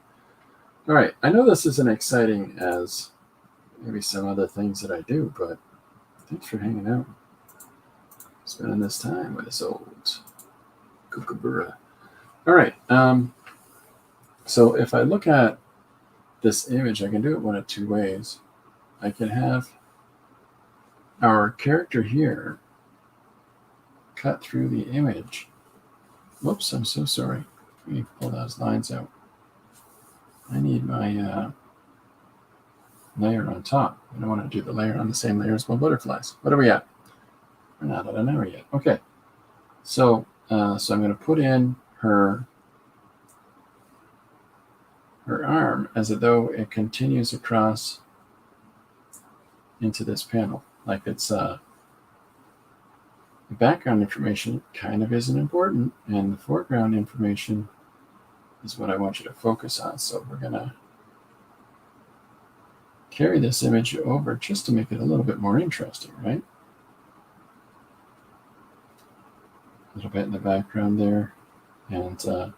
Speaker 1: All right, I know this isn't exciting as maybe some other things that I do, but thanks for hanging out. Spending this time with this old kookaburra. All right, so if I look at this image, I can do it one of two ways. I can have our character here cut through the image. Whoops, I'm so sorry. Let me pull those lines out. I need my layer on top. I don't want to do the layer on the same layer as my butterflies. What are we at? We're not at an hour yet. Okay. So I'm going to put in her arm as though it continues across into this panel. Like it's the background information kind of isn't important, and the foreground information is what I want you to focus on. So we're going to carry this image over just to make it a little bit more interesting, right? A little bit in the background there, and we'll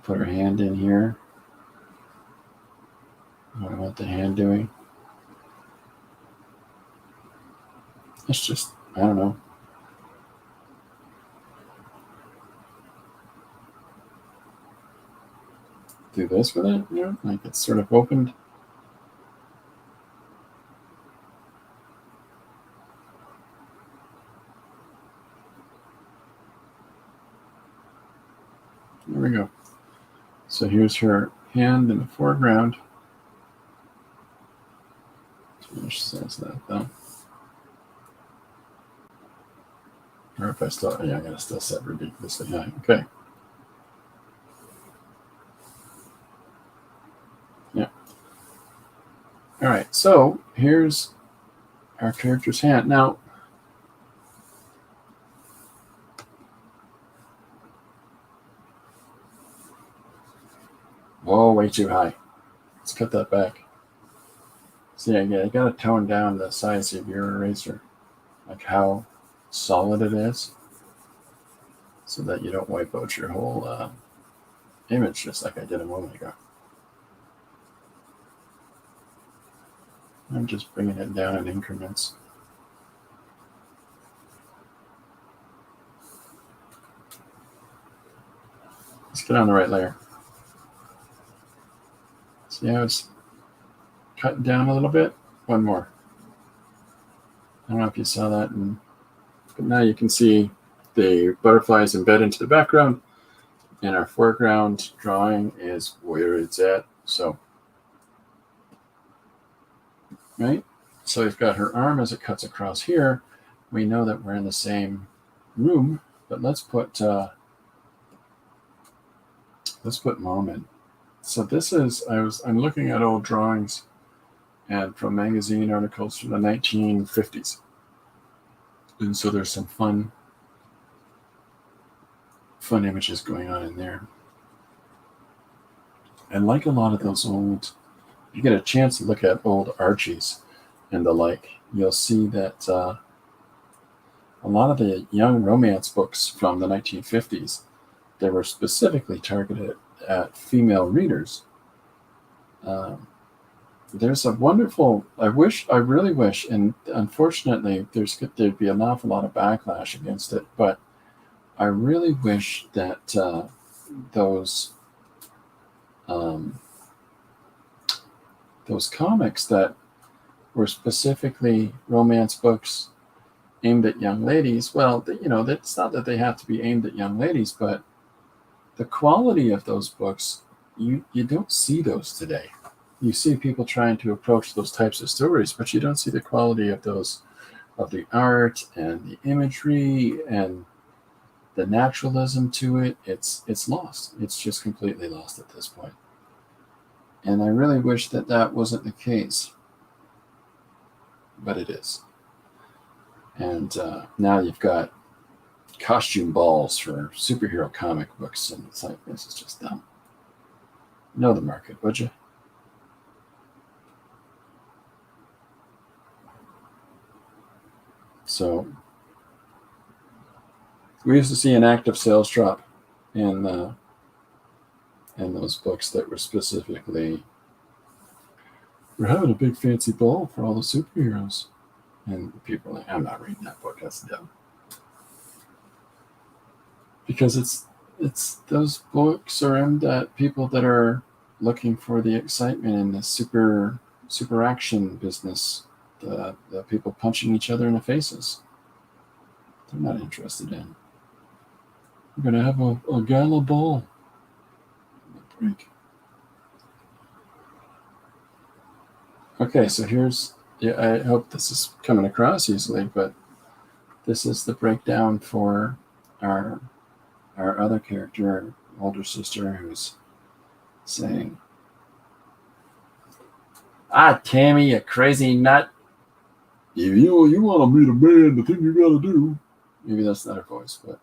Speaker 1: put her hand in here. What I want the hand doing. It's just, I don't know. Do this with it, you know, like it's sort of opened. There we go. So here's her hand in the foreground. Finish says that though. Or if I still, yeah, I'm gonna still set ridiculously high. Okay. Yeah. All right. So here's our character's hand. Now, whoa, way too high. Let's cut that back. See, again, you got to tone down the size of your eraser, like how solid it is, so that you don't wipe out your whole image, just like I did a moment ago. I'm just bringing it down in increments. Let's get on the right layer. See how it's cut down a little bit? One more. I don't know if you saw that, but now you can see the butterflies embed into the background, and our foreground drawing is where it's at. So, right? So we've got her arm as it cuts across here. We know that we're in the same room, but let's put mom in. So this is, I'm looking at old drawings and from magazine articles from the 1950s. And so there's some fun images going on in there. And like a lot of those old, if you get a chance to look at old Archies and the like, you'll see that a lot of the young romance books from the 1950s, they were specifically targeted at female readers. Um, there's a wonderful, I really wish, and unfortunately there'd be an awful lot of backlash against it, but I really wish that those um, those comics that were specifically romance books aimed at young ladies, well, it's not that they have to be aimed at young ladies, but the quality of those books, you don't see those today. You see people trying to approach those types of stories, but you don't see the quality of those, of the art and the imagery and the naturalism to it. It's lost. It's just completely lost at this point. And I really wish that that wasn't the case, but it is. And now you've got costume balls for superhero comic books, and it's like, this is just dumb. Know the market, would you? So we used to see an active sales drop in those books that were specifically, we're having a big fancy ball for all the superheroes, and people are like, I'm not reading that book. That's dumb. Because it's those books are aimed at people that are looking for the excitement in the super action business, the people punching each other in the faces. They're not interested in. We're gonna have a gala ball. Break. Okay, so here's, yeah, I hope this is coming across easily, but this is the breakdown for our other character, our older sister, who's saying, "Ah, Tammy, you crazy nut. If you want to meet a man, the thing you gotta do," maybe that's not her voice, but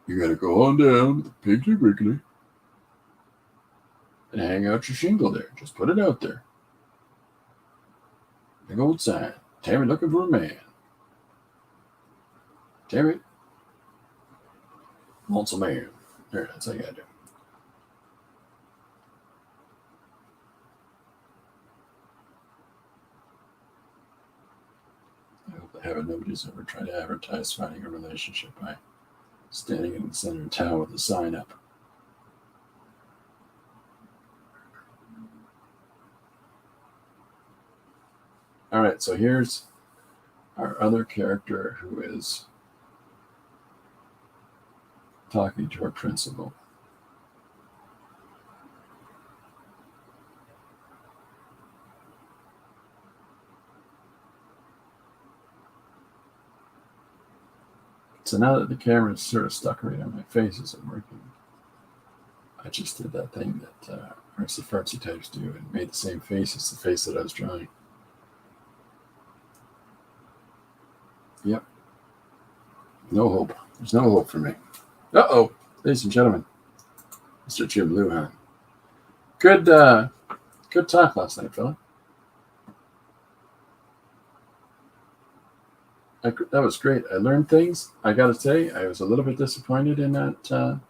Speaker 1: you gotta go on down to the Piggly Wiggly and hang out your shingle there. Just put it out there. Big old sign. Tammy looking for a man. Tammy wants a man. There, that's how you gotta do. I hope I haven't, nobody's ever tried to advertise finding a relationship by standing in the center of town with a sign up. All right, so here's our other character who is talking to her principal. So now that the camera's sort of stuck right on my face, isn't working, I just did that thing that artsy fartsy types do and made the same face as the face that I was drawing. Yep. No hope. There's no hope for me. Uh-oh, ladies and gentlemen, Mr. Jim Luhan. Good talk last night, fella. That was great. I learned things. I got to say, I was a little bit disappointed in that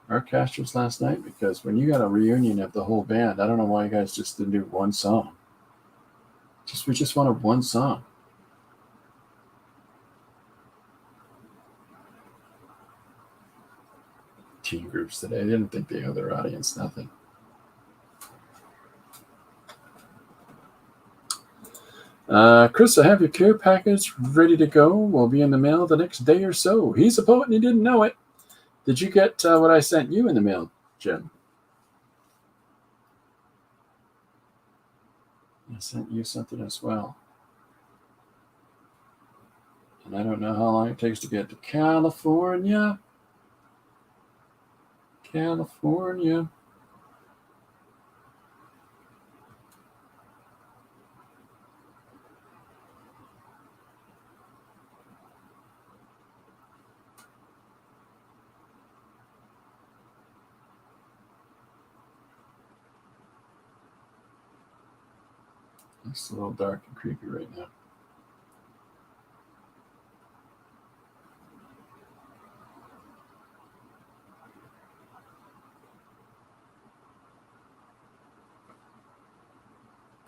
Speaker 1: Art Casters last night, because when you got a reunion of the whole band, I don't know why you guys just didn't do one song. We just wanted one song. Teen groups today, I didn't think they owe their audience nothing. Chris, I have your care package ready to go. Will be in the mail the next day or so. He's a poet and he didn't know it. Did you get what I sent you in the mail, Jim? I sent you something as well. And I don't know how long it takes to get to California. California. It's a little dark and creepy right now.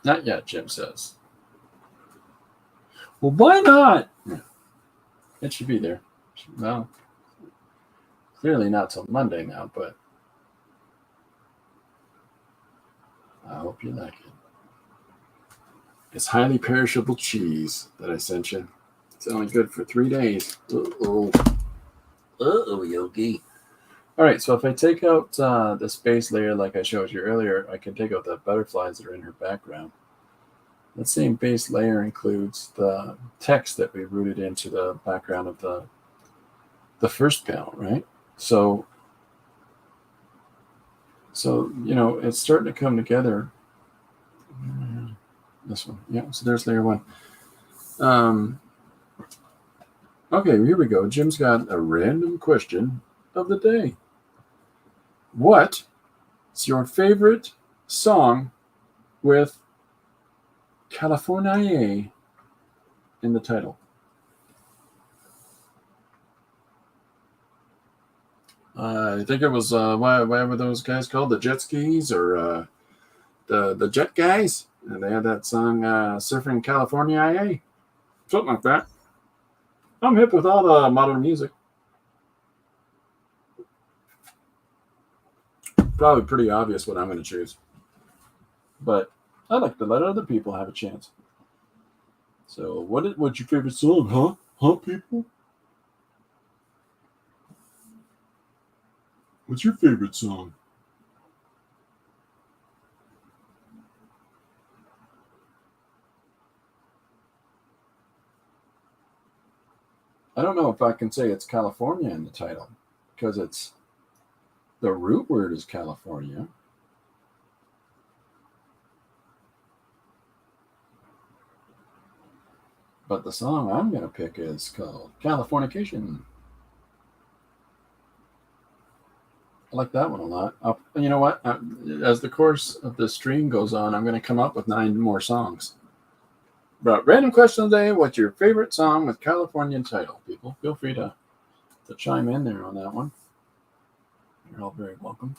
Speaker 1: Not yet, Jim says. Well, why not? Yeah, it should be there. Well, clearly not till Monday now, but I hope you like it. It's highly perishable cheese that I sent you. It's only good for 3 days. Uh-oh. Uh-oh, Yogi. All right, so if I take out the space layer like I showed you earlier, I can take out the butterflies that are in her background. That same base layer includes the text that we routed into the background of the first panel, right? So you know, it's starting to come together. This one, yeah. So there's layer one. Okay, here we go. Jim's got a random question of the day. What is your favorite song with California in the title? I think it was why were those guys called, the Jet Skis or the Jet Guys? And they had that song "Surfing California," something like that. I'm hip with all the modern music. Probably pretty obvious what I'm going to choose, but I like to let other people have a chance. So, what's your favorite song, huh? Huh, people? What's your favorite song? I don't know if I can say it's California in the title because it's the root word is California. But the song I'm going to pick is called Californication. I like that one a lot. You know what? As the course of the stream goes on, I'm going to come up with 9 more songs. But random question of the day, what's your favorite song with Californian title? People, feel free to chime in there on that one. You're all very welcome.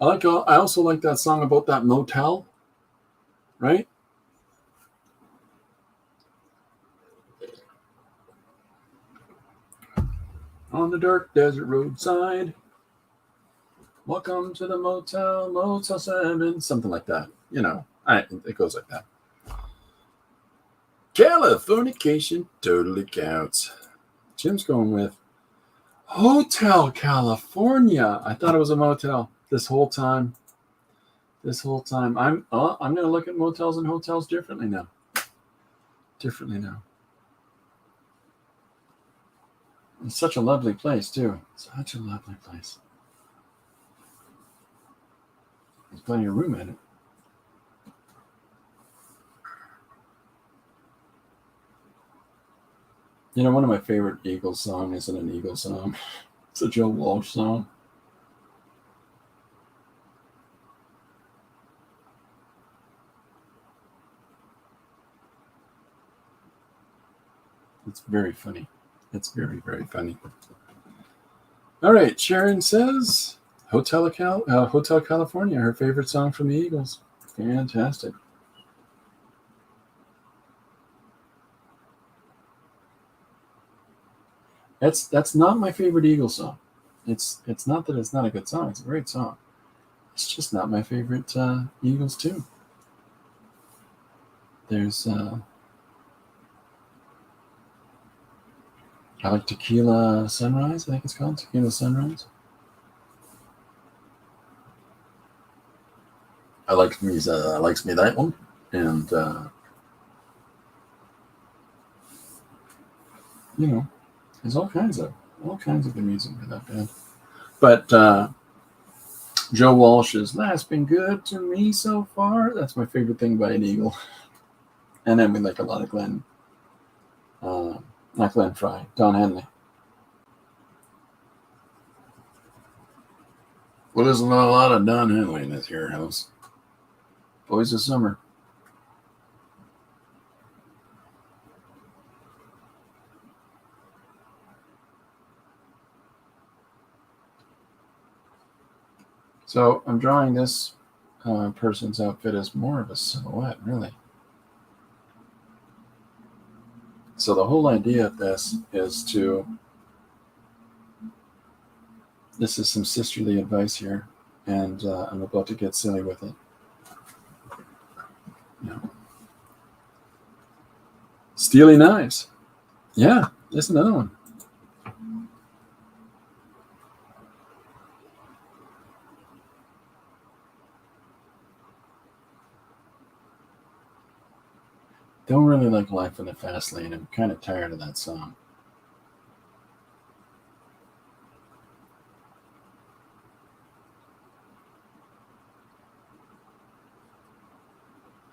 Speaker 1: I also like that song about that motel, right? On the dark desert roadside. Welcome to the motel, Motel 7, something like that. You know, it goes like that. Californication totally counts. Jim's going with Hotel California. I thought it was a motel this whole time. I'm going to look at motels and hotels differently now. It's such a lovely place too. Such a lovely place. There's plenty of room in it. You know, one of my favorite Eagles songs isn't an Eagles song. It's a Joe Walsh song. It's very funny. It's very, very funny. All right, Sharon says Hotel California, her favorite song from the Eagles. Fantastic. That's not my favorite Eagles song. It's not that it's not a good song. It's a great song. It's just not my favorite Eagles tune. There's I like Tequila Sunrise. I think it's called Tequila Sunrise. I likes me that one, and you know, there's all kinds of good music for that band. But Joe Walsh's "Life's Been Good to Me So Far." That's my favorite thing by an Eagle. And then we like a lot of Glenn, not Glenn Fry, Don Henley. Well, there's not a lot of Don Henley in this here house. Boys of Summer. So I'm drawing this person's outfit as more of a silhouette, really. So the whole idea of this is this is some sisterly advice here, and I'm about to get silly with it. No. Steely Knives. Yeah, there's another one. Don't really like Life in the Fast Lane. I'm kind of tired of that song.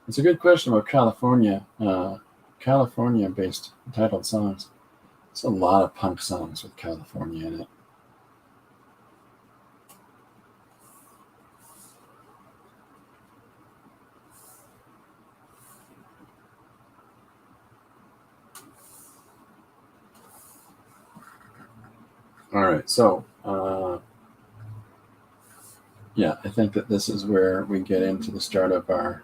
Speaker 1: It's a good question about California-based titled songs. It's a lot of punk songs with California in it. All right, so yeah, I think that this is where we get into the start of our.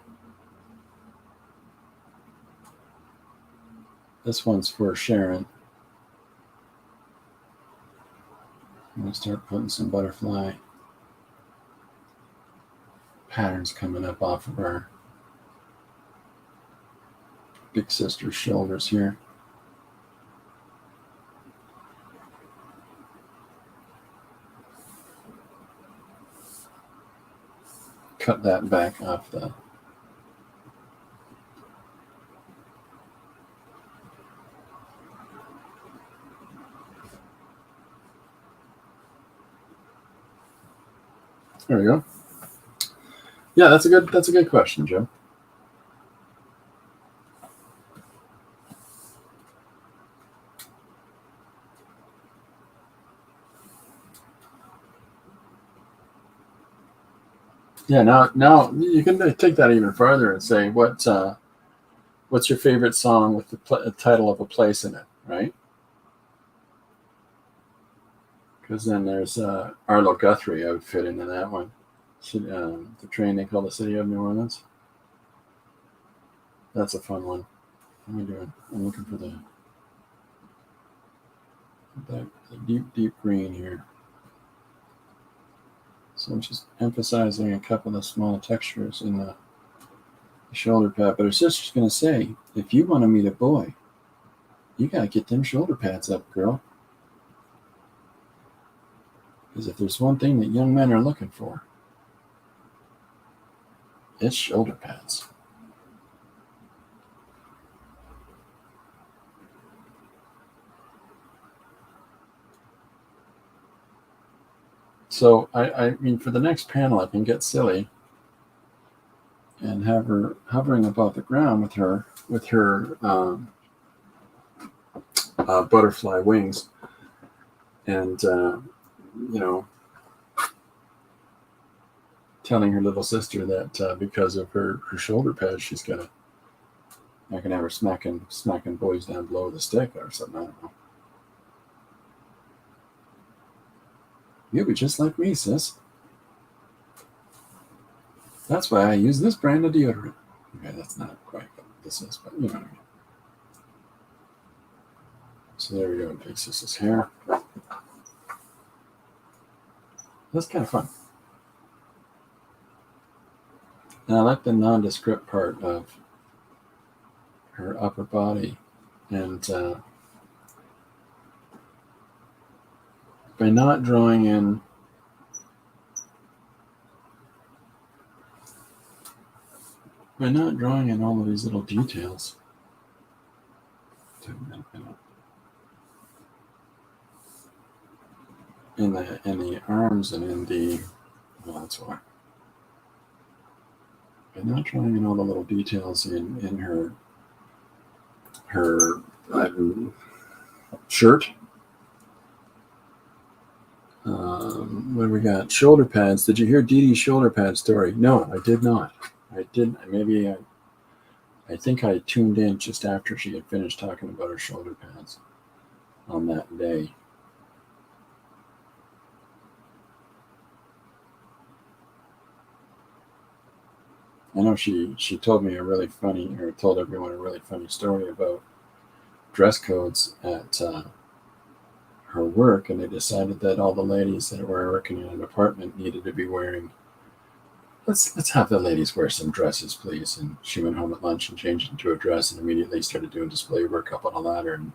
Speaker 1: This one's for Sharon. I'm going to start putting some butterfly patterns coming up off of our big sister's shoulders here. Cut that back off the. There we go. Yeah, that's a good question, Joe. Yeah, now you can take that even further and say what's your favorite song with the title of a place in it, right? Because then there's Arlo Guthrie. I would fit into that one. The Train They Call the City of New Orleans. That's a fun one. What am I doing? I'm looking for the deep green here. So I'm just emphasizing a couple of small textures in the shoulder pad. But her sister's going to say, if you want to meet a boy, you got to get them shoulder pads up, girl. Because if there's one thing that young men are looking for, it's shoulder pads. So I mean, for the next panel, I can get silly and have her hovering above the ground with her butterfly wings, and telling her little sister that because of her shoulder pads, she's gonna. I can have her smacking boys down below with a stick or something. I don't know. You'll be just like me, sis. That's why I use this brand of deodorant. Okay, that's not quite what this is, but you know what I mean. So there we go. Big sis's hair. That's kind of fun. And I like the nondescript part of her upper body, and by not drawing in all of these little details in the arms and in the Well, that's why. I'm not trying in all the little details in her shirt. What do we got? Shoulder pads. Did you hear Dee Dee's shoulder pad story? No, I did not. I didn't. Maybe I think I tuned in just after she had finished talking about her shoulder pads on that day. I know she told me a really funny, or told everyone a really funny story about dress codes at her work, and they decided that all the ladies that were working in an apartment needed to be wearing. Let's have the ladies wear some dresses, please. And she went home at lunch and changed into a dress, and immediately started doing display work up on a ladder. And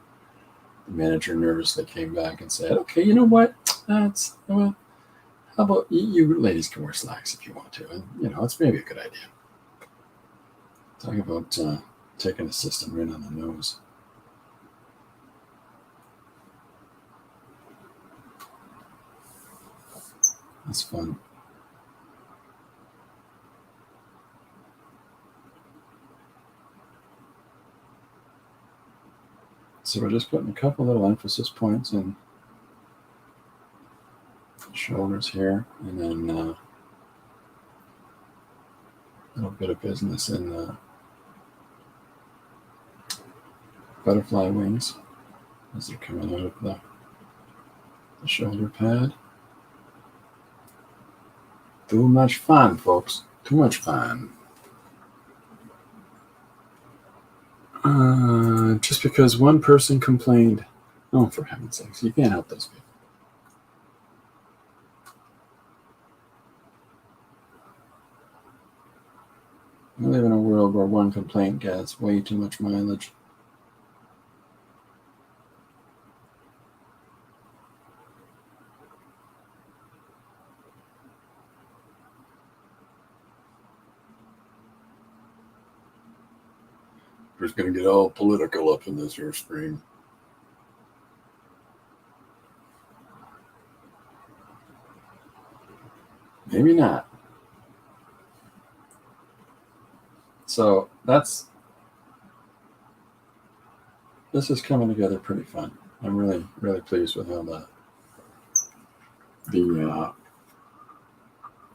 Speaker 1: the manager nervously came back and said, "Okay, you know what? Well, how about you ladies can wear slacks if you want to, and it's maybe a good idea." Talk about taking a system right on the nose. That's fun. So we're just putting a couple little emphasis points in shoulders here, and then a little bit of business in the butterfly wings as they're coming out of the shoulder pad. Too much fun, folks. Too much fun. Just because one person complained. Oh, for heaven's sakes, you can't help those people. We live in a world where one complaint gets way too much mileage. We're just going to get all political up in this here screen. Maybe not. So this is coming together pretty fun. I'm really, really pleased with how the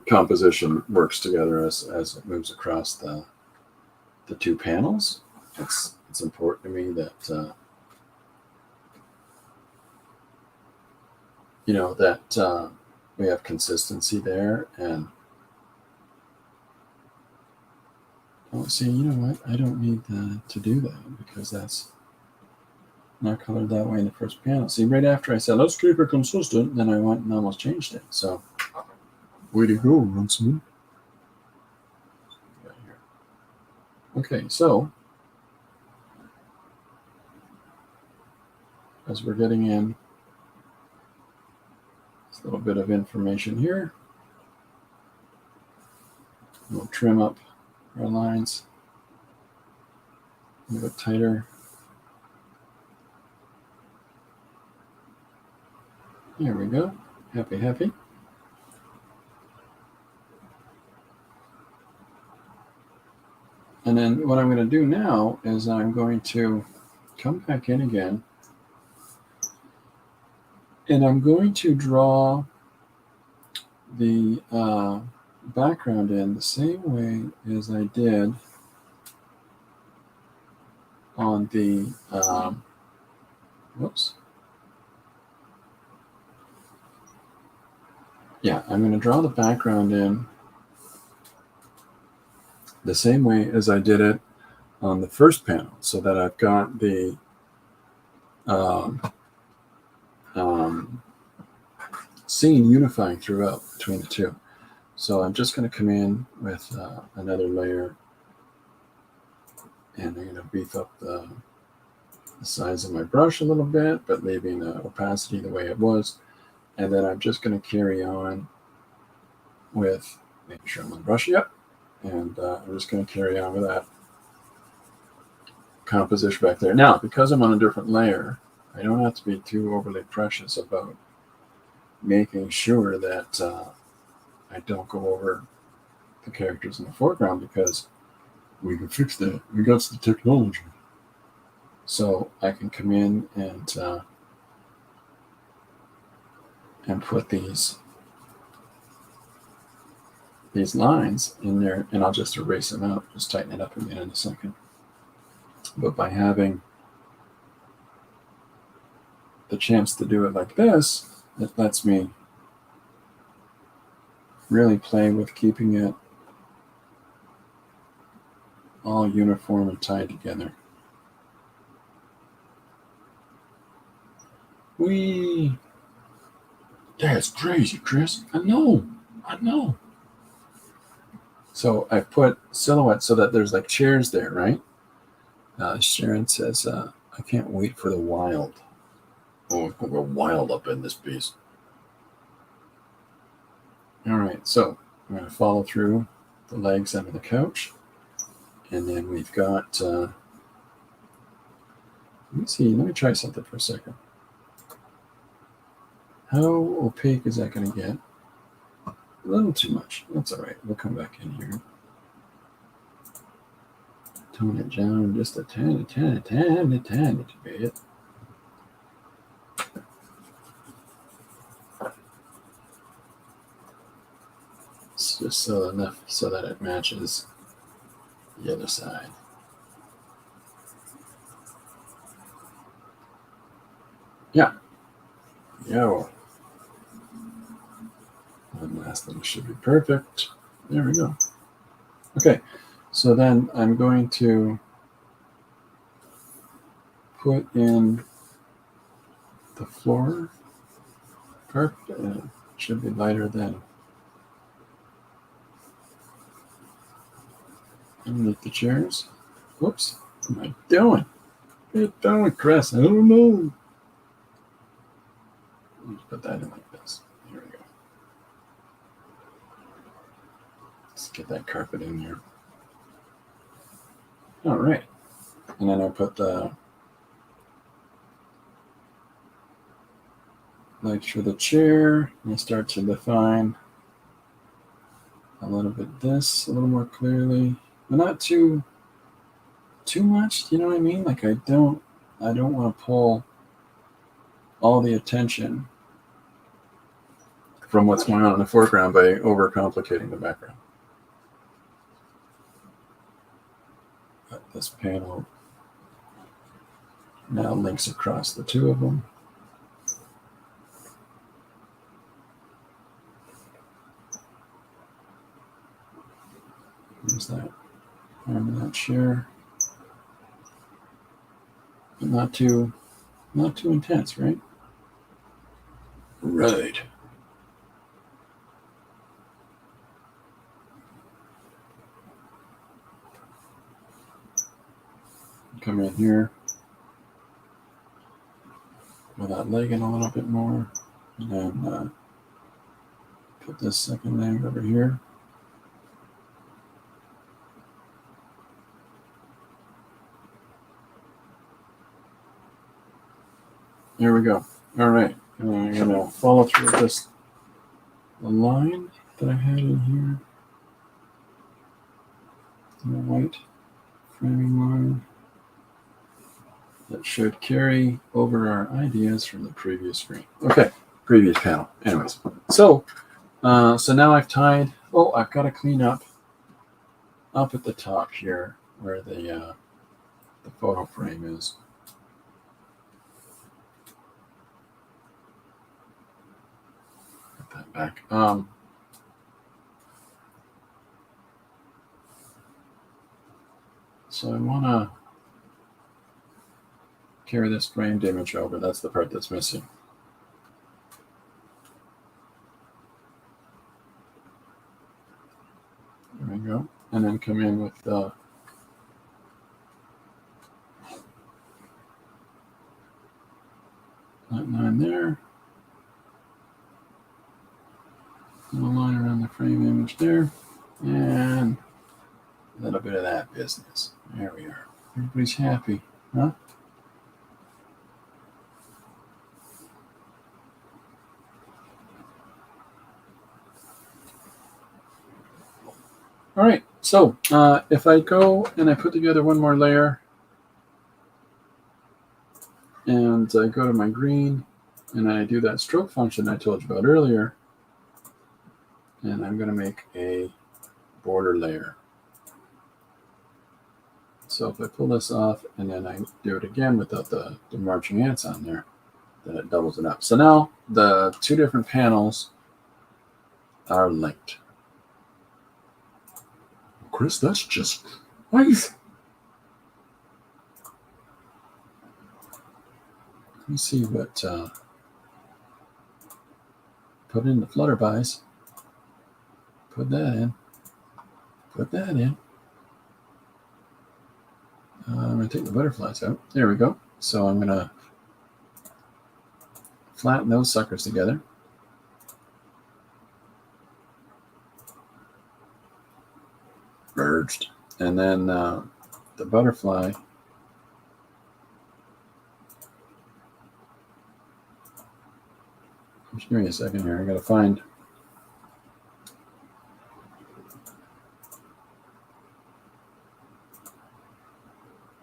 Speaker 1: composition works together as it moves across the two panels. It's important to me that that we have consistency there. And see, you know what? I don't need to do that because that's not colored that way in the first panel. See, right after I said let's keep it consistent, then I went and almost changed it. So, way to go, Runsman. Okay, so as we're getting in a little bit of information here, we'll trim up our lines a little bit tighter. There we go. Happy. And then what I'm going to do now is I'm going to come back in again, and I'm going to draw the background in the same way as I did on the whoops. Yeah, I'm going to draw the background in the same way as I did it on the first panel, so that I've got the scene unifying throughout between the two. So I'm just going to come in with another layer, and I'm going to beef up the size of my brush a little bit, but leaving opacity the way it was. And then I'm just going to carry on with making sure I'm on brush. Yep. And I'm just going to carry on with that composition back there. Now, because I'm on a different layer, I don't have to be too overly precious about making sure that I don't go over the characters in the foreground because we can fix that. We got the technology. So I can come in and put these lines in there, and I'll just erase them out, just tighten it up again in a second. But by having the chance to do it like this, it lets me really play with keeping it all uniform and tied together. That's crazy, Chris. I know. So I put silhouette so that there's like chairs there, right? Sharon says, I can't wait for the wild. Oh, it's going to go wild up in this piece. All right, so I'm going to follow through the legs under the couch. And then we've got, let me try something for a second. How opaque is that going to get? A little too much. That's all right. We'll come back in here. Tone it down just a tiny bit. It's just enough so that it matches the other side. Yeah. One last thing should be perfect. There we go. Okay, so then I'm going to put in the floor. Perfect. It should be lighter than underneath the chairs. Whoops. What am I doing? What are you doing, Chris? I don't know. Let's put that in like this. Here we go. Let's get that carpet in there. All right. And then I put the lights for the chair. And I start to define a little bit this, a little more clearly, but not too much. You know what I mean? Like I don't want to pull all the attention from what's going on in the foreground by overcomplicating the background. But this panel now links across the two of them. There's that arm of that chair. But not too intense, right? Right. Come in here with that leg in a little bit more, and then put this second leg over here. There we go. All right. And I'm going to follow through with the line that I had in here. The white framing line that should carry over our ideas from the previous screen. Okay, previous panel. Anyways, so now I've tied. Oh, I've got to clean up at the top here where the photo frame is. Put that back. So I want to carry this framed image over. That's the part that's missing. There we go. And then come in with that line there. And a line around the frame image there. And a little bit of that business. There we are. Everybody's happy, huh? All right, so if I go and I put together one more layer, and I go to my green, and I do that stroke function I told you about earlier, and I'm going to make a border layer. So if I pull this off and then I do it again without the marching ants on there, then it doubles it up. So now the two different panels are linked. Chris, that's just nice. Let me see what put in the flutterbys. Put that in. Put that in. I'm going to take the butterflies out. There we go. So I'm going to flatten those suckers together. Merged. And then the butterfly. Just give me a second here. I got to find.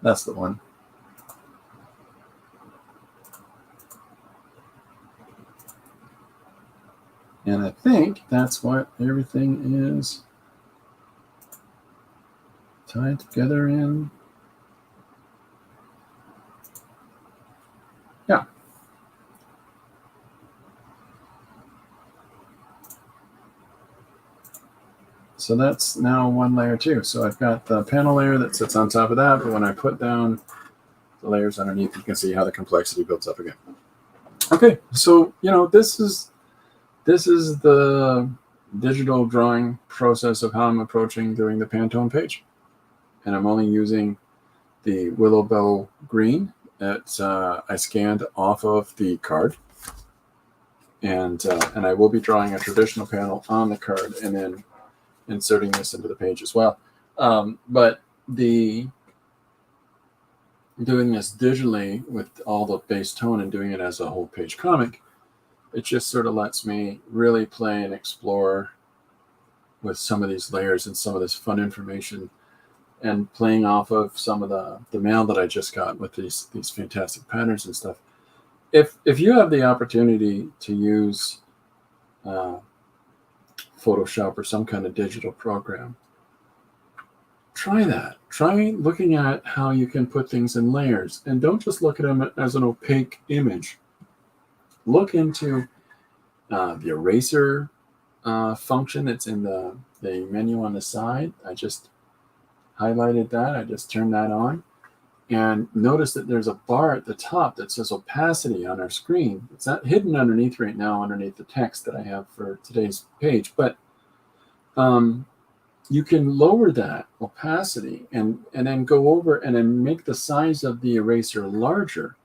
Speaker 1: That's the one. And I think that's what everything is tied together in. Yeah. So that's now one layer too. So I've got the panel layer that sits on top of that, but when I put down the layers underneath, you can see how the complexity builds up again. Okay, so this is the digital drawing process of how I'm approaching doing the Pantone page. And I'm only using the Willow Bow green that I scanned off of the card. And I will be drawing a traditional panel on the card and then inserting this into the page as well. But doing this digitally with all the base tone and doing it as a whole page comic, it just sort of lets me really play and explore with some of these layers and some of this fun information, and playing off of some of the mail that I just got with these fantastic patterns and stuff. If you have the opportunity to use Photoshop or some kind of digital program, try that. Try looking at how you can put things in layers, and don't just look at them as an opaque image. Look into the eraser function that's in the menu on the side. I just highlighted that. I just turned that on. And notice that there's a bar at the top that says opacity on our screen. It's not hidden underneath right now, underneath the text that I have for today's page. But you can lower that opacity and then go over and then make the size of the eraser larger.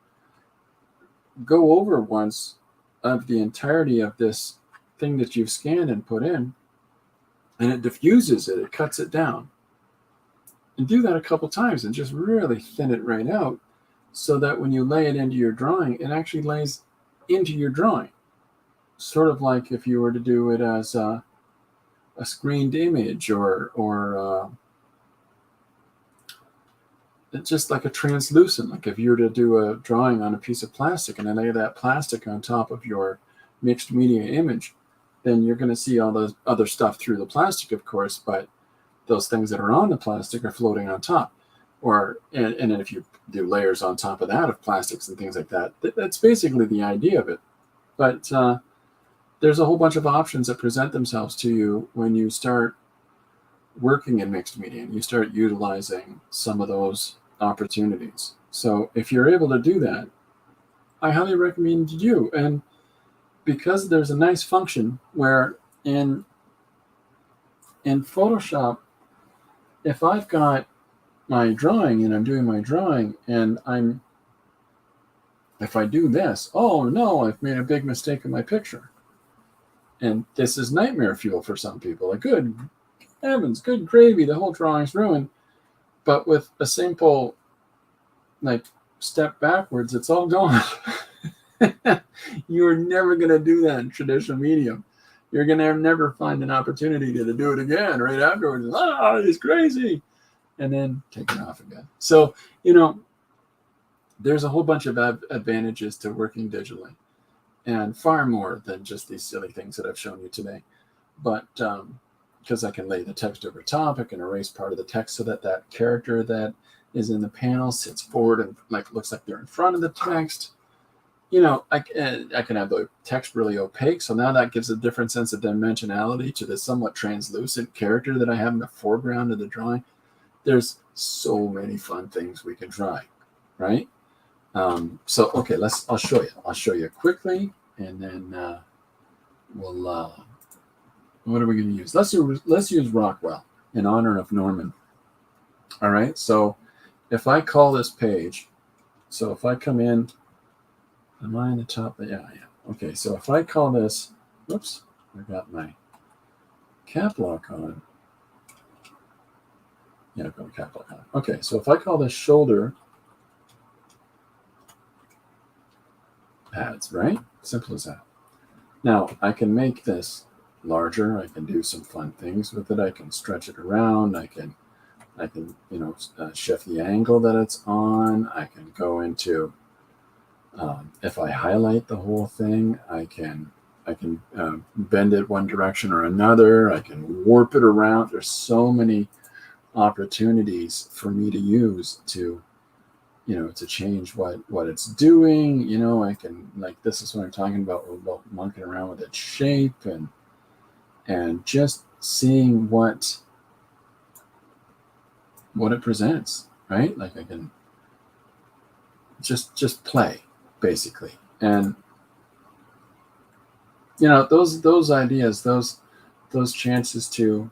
Speaker 1: Go over once of the entirety of this thing that you've scanned and put in, and it diffuses it. It cuts it down. And do that a couple times and just really thin it right out so that when you lay it into your drawing, it actually lays into your drawing. Sort of like if you were to do it as a screened image or just like a translucent, like if you were to do a drawing on a piece of plastic and then lay that plastic on top of your mixed media image, then you're going to see all the other stuff through the plastic, of course, but those things that are on the plastic are floating on top. And then if you do layers on top of that of plastics and things like that, that's basically the idea of it. But there's a whole bunch of options that present themselves to you when you start working in mixed media and you start utilizing some of those opportunities. So if you're able to do that, I highly recommend you do. And because there's a nice function where in Photoshop, if I've got my drawing and I'm doing my drawing and if I do this, oh no, I've made a big mistake in my picture. And this is nightmare fuel for some people. Like, good heavens, good gravy, the whole drawing's ruined. But with a simple step backwards, it's all gone. You're never going to do that in traditional medium. you're going to never find an opportunity to do it again right afterwards. It's crazy. And then take it off again. So, there's a whole bunch of advantages to working digitally, and far more than just these silly things that I've shown you today. But because I can lay the text over top, I can erase part of the text so that that character that is in the panel sits forward and looks like they're in front of the text. I can have the text really opaque, so now that gives a different sense of dimensionality to the somewhat translucent character that I have in the foreground of the drawing. There's so many fun things we can try, right? So okay, I'll show you. I'll show you quickly, and then we'll. What are we going to use? Let's use Rockwell in honor of Norman. All right. So if I call this page, so if I come in, am I in the top? Yeah, I am. Okay. So if I call this, whoops, I got my cap lock on. Yeah, I've got a cap lock on. Okay. So if I call this shoulder pads, right? Simple as that. Now I can make this larger. I can do some fun things with it. I can stretch it around. I can shift the angle that it's on. I can go into, if I highlight the whole thing, I can bend it one direction or another. I can warp it around. There's so many opportunities for me to use to change what it's doing. I can, this is what I'm talking about monkeying around with its shape and just seeing what it presents, right? Like I can just play, basically. And those ideas, those chances to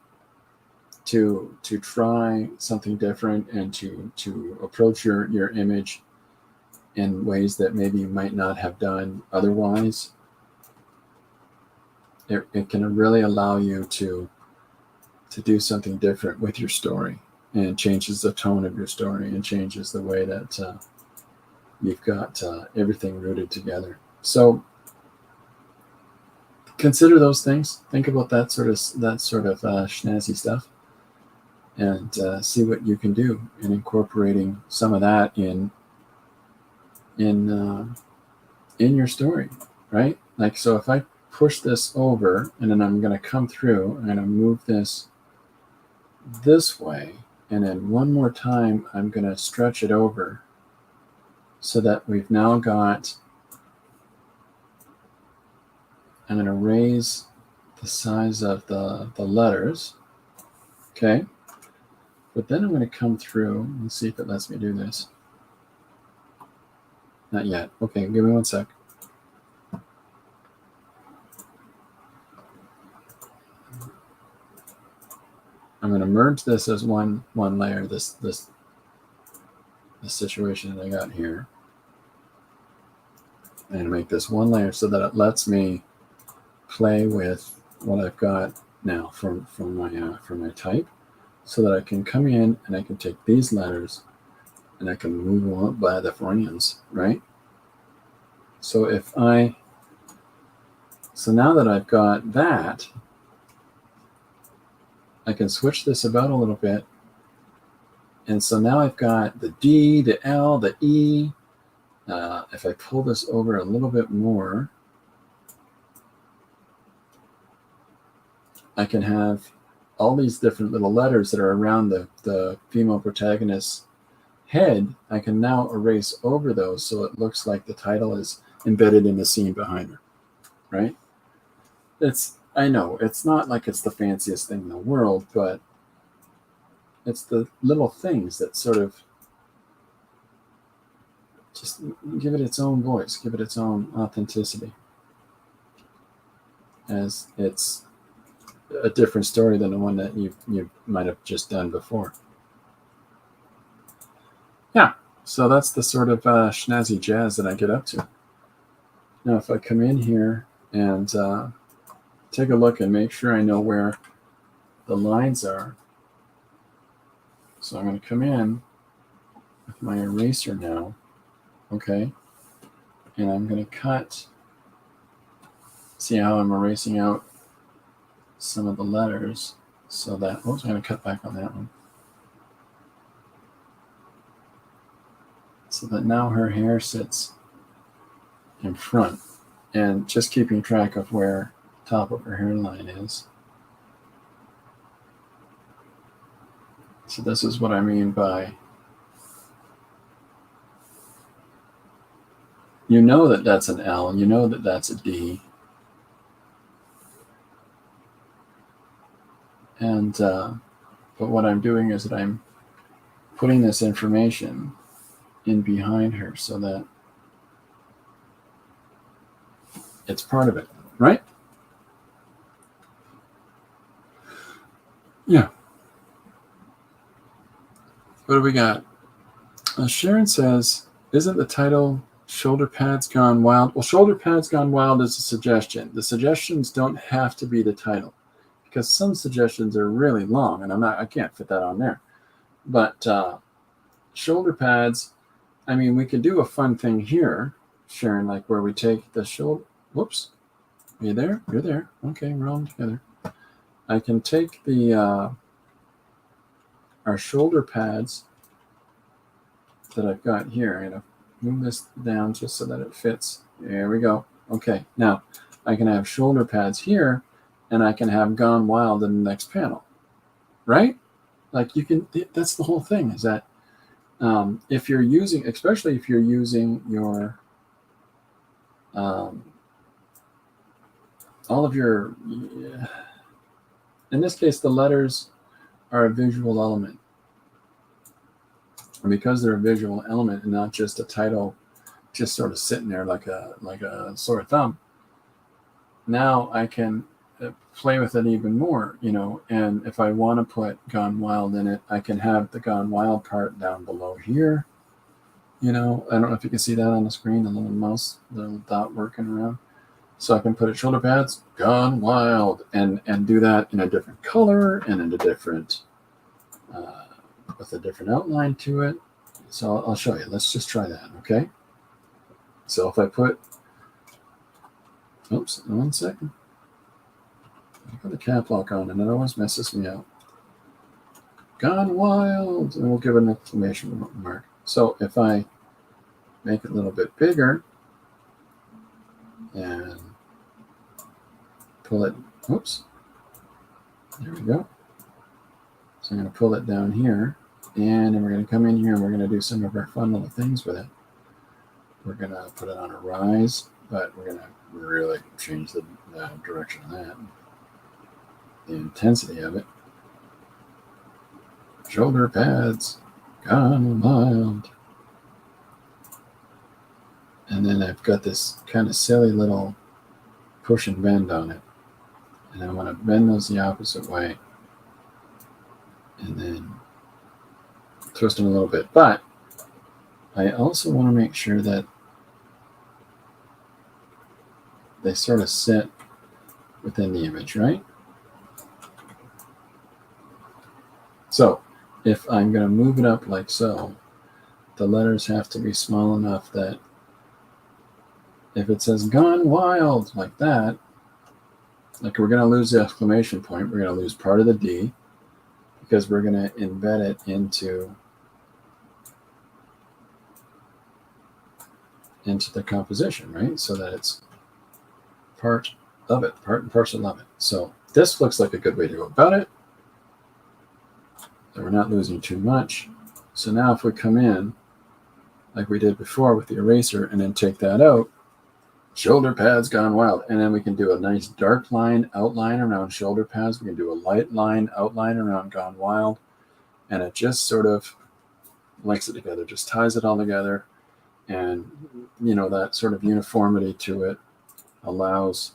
Speaker 1: try something different and to approach your image in ways that maybe you might not have done otherwise, it can really allow you to do something different with your story, and changes the tone of your story and changes the way that you've got everything rooted together. So consider those things. Think about that sort of snazzy stuff, and see what you can do in incorporating some of that in your story, right? So if I push this over, and then I'm going to come through, I'm going to move this way, and then one more time I'm going to stretch it over so that we've now got, I'm going to raise the size of the letters, okay? But then I'm going to come through and see if it lets me do this. Not yet. Okay, give me one sec. I'm going to merge this as one layer, this situation that I got here. I'm going to make this one layer so that it lets me play with what I've got now from my type, so that I can come in and I can take these letters and I can move them up by the friends, right? So now that I've got that, I can switch this about a little bit. And so now I've got the D, the L, the E. If I pull this over a little bit more, I can have all these different little letters that are around the female protagonist's head. I can now erase over those so it looks like the title is embedded in the scene behind her, right? I know it's not like it's the fanciest thing in the world, but it's the little things that sort of just give it its own voice, give it its own authenticity, as it's a different story than the one that you might have just done before. Yeah, so that's the sort of snazzy jazz that I get up to. Now, if I come in here and take a look and make sure I know where the lines are. So I'm going to come in with my eraser now, okay? And I'm going to cut. See how I'm erasing out some of the letters so that, oops, I'm going to cut back on that one. So that now her hair sits in front, and just keeping track of where the top of her hairline is. So this is what I mean by, you know that that's an L, you know that that's a D. And, but what I'm doing is that I'm putting this information in behind her so that it's part of it, right? Yeah. What do we got? Sharon says, isn't the title Shoulder Pads Gone Wild? Well, Shoulder Pads Gone Wild is a suggestion. The suggestions don't have to be the title, because some suggestions are really long, and I can't fit that on there. But shoulder pads, I mean, we could do a fun thing here, Sharon, like where we take the shoulder. Whoops, are you there? You're there. Okay, we're all together. I can take the our shoulder pads that I've got here. I'm going to move this down just so that it fits. There we go. Okay, now I can have shoulder pads here, and I can have Gone Wild in the next panel, right? Like you can, that's the whole thing, is that if you're using, especially if you're using your, all of your, in this case, the letters are a visual element. And because they're a visual element and not just a title, just sort of sitting there like a sore thumb, now I can play with it even more, you know. And if I want to put Gone Wild in it, I can have the Gone Wild part down below here. You know, I don't know if you can see that on the screen, the little mouse, the little dot working around. So I can put it shoulder pads, Gone Wild, and do that in a different color and in a different, with a different outline to it. So I'll show you. Let's just try that, okay? So if I put, oops, 1 second. I put the cap lock on and it always messes me up. Gone Wild, and we'll give it an exclamation mark. So if I make it a little bit bigger and pull it, oops, there we go. So I'm going to pull it down here, and then we're going to come in here and we're going to do some of our fun little things with it. We're going to put it on a rise, but we're going to really change the direction of that, the intensity of it. Shoulder pads, Gone Wild. And then I've got this kind of silly little push and bend on it. And I want to bend those the opposite way. And then twist them a little bit. But I also want to make sure that they sort of sit within the image, right? So if I'm going to move it up like so, the letters have to be small enough that if it says Gone Wild like that, like we're going to lose the exclamation point, we're going to lose part of the D because we're going to embed it into the composition, right? So that it's part of it, part and parcel of it. So this looks like a good way to go about it. So we're not losing too much. So now if we come in like we did before with the eraser and then take that out, shoulder pads Gone Wild. And then we can do a nice dark line outline around shoulder pads. We can do a light line outline around Gone Wild. And it just sort of links it together, just ties it all together. And, you know, that sort of uniformity to it allows,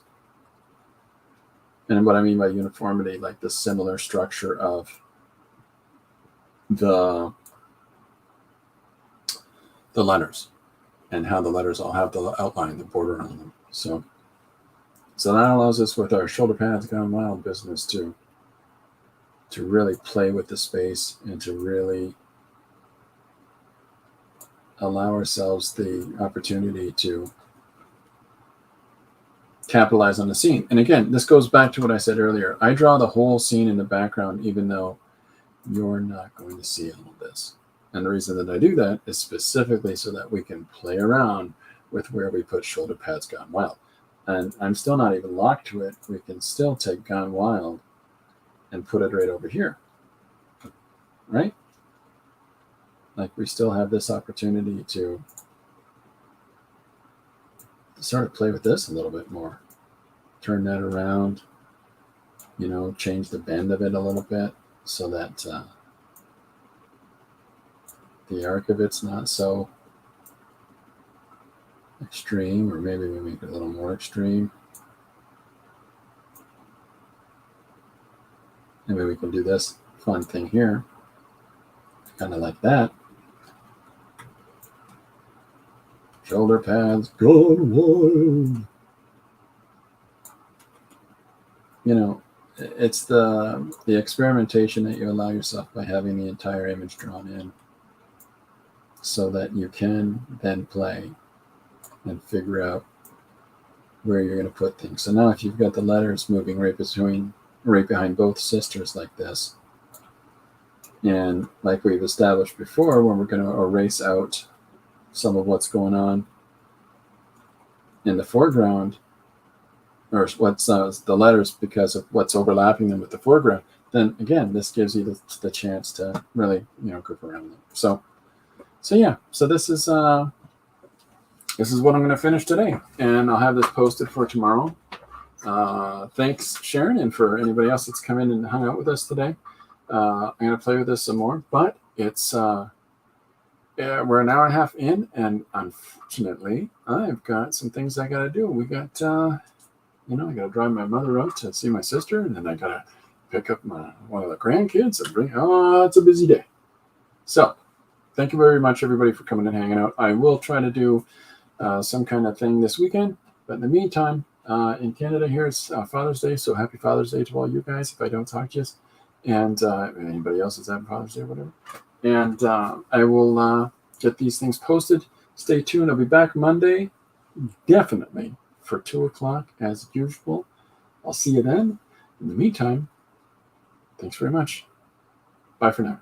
Speaker 1: and what I mean by uniformity, like the similar structure of the letters and how the letters all have the outline, the border on them. So that allows us with our shoulder pads Gone Wild business to really play with the space and to really allow ourselves the opportunity to capitalize on the scene. And again, this goes back to what I said earlier. I draw the whole scene in the background, even though you're not going to see all of this. And the reason that I do that is specifically so that we can play around with where we put shoulder pads Gone Wild. And I'm still not even locked to it. We can still take Gone Wild and put it right over here, right? Like we still have this opportunity to sort of play with this a little bit more. Turn that around, you know, change the bend of it a little bit so that the arc of it's not so extreme, or maybe we make it a little more extreme. Maybe we can do this fun thing here, kind of like that. Shoulder pads Gone Wild. You know, it's the experimentation that you allow yourself by having the entire image drawn in, so that you can then play and figure out where you're going to put things. So now if you've got the letters moving right behind both sisters like this, and like we've established before, when we're going to erase out some of what's going on in the foreground, or what's the letters because of what's overlapping them with the foreground, then again, this gives you the chance to really, you know, goof around them. So yeah, so this is what I'm going to finish today, and I'll have this posted for tomorrow. Thanks, Sharon, and for anybody else that's come in and hung out with us today. I'm going to play with this some more, but it's we're an hour and a half in, and unfortunately, I've got some things I got to do. We got, you know, I got to drive my mother out to see my sister, and then I got to pick up one of the grandkids and bring. Oh, it's a busy day. So, thank you very much, everybody, for coming and hanging out. I will try to do some kind of thing this weekend, but in the meantime, in Canada here, it's Father's Day, so happy Father's Day to all you guys if I don't talk to you, and anybody else that's having Father's Day or whatever. And I will get these things posted. Stay tuned. I'll be back Monday, definitely, for 2 o'clock as usual. I'll see you then. In the meantime, thanks very much. Bye for now.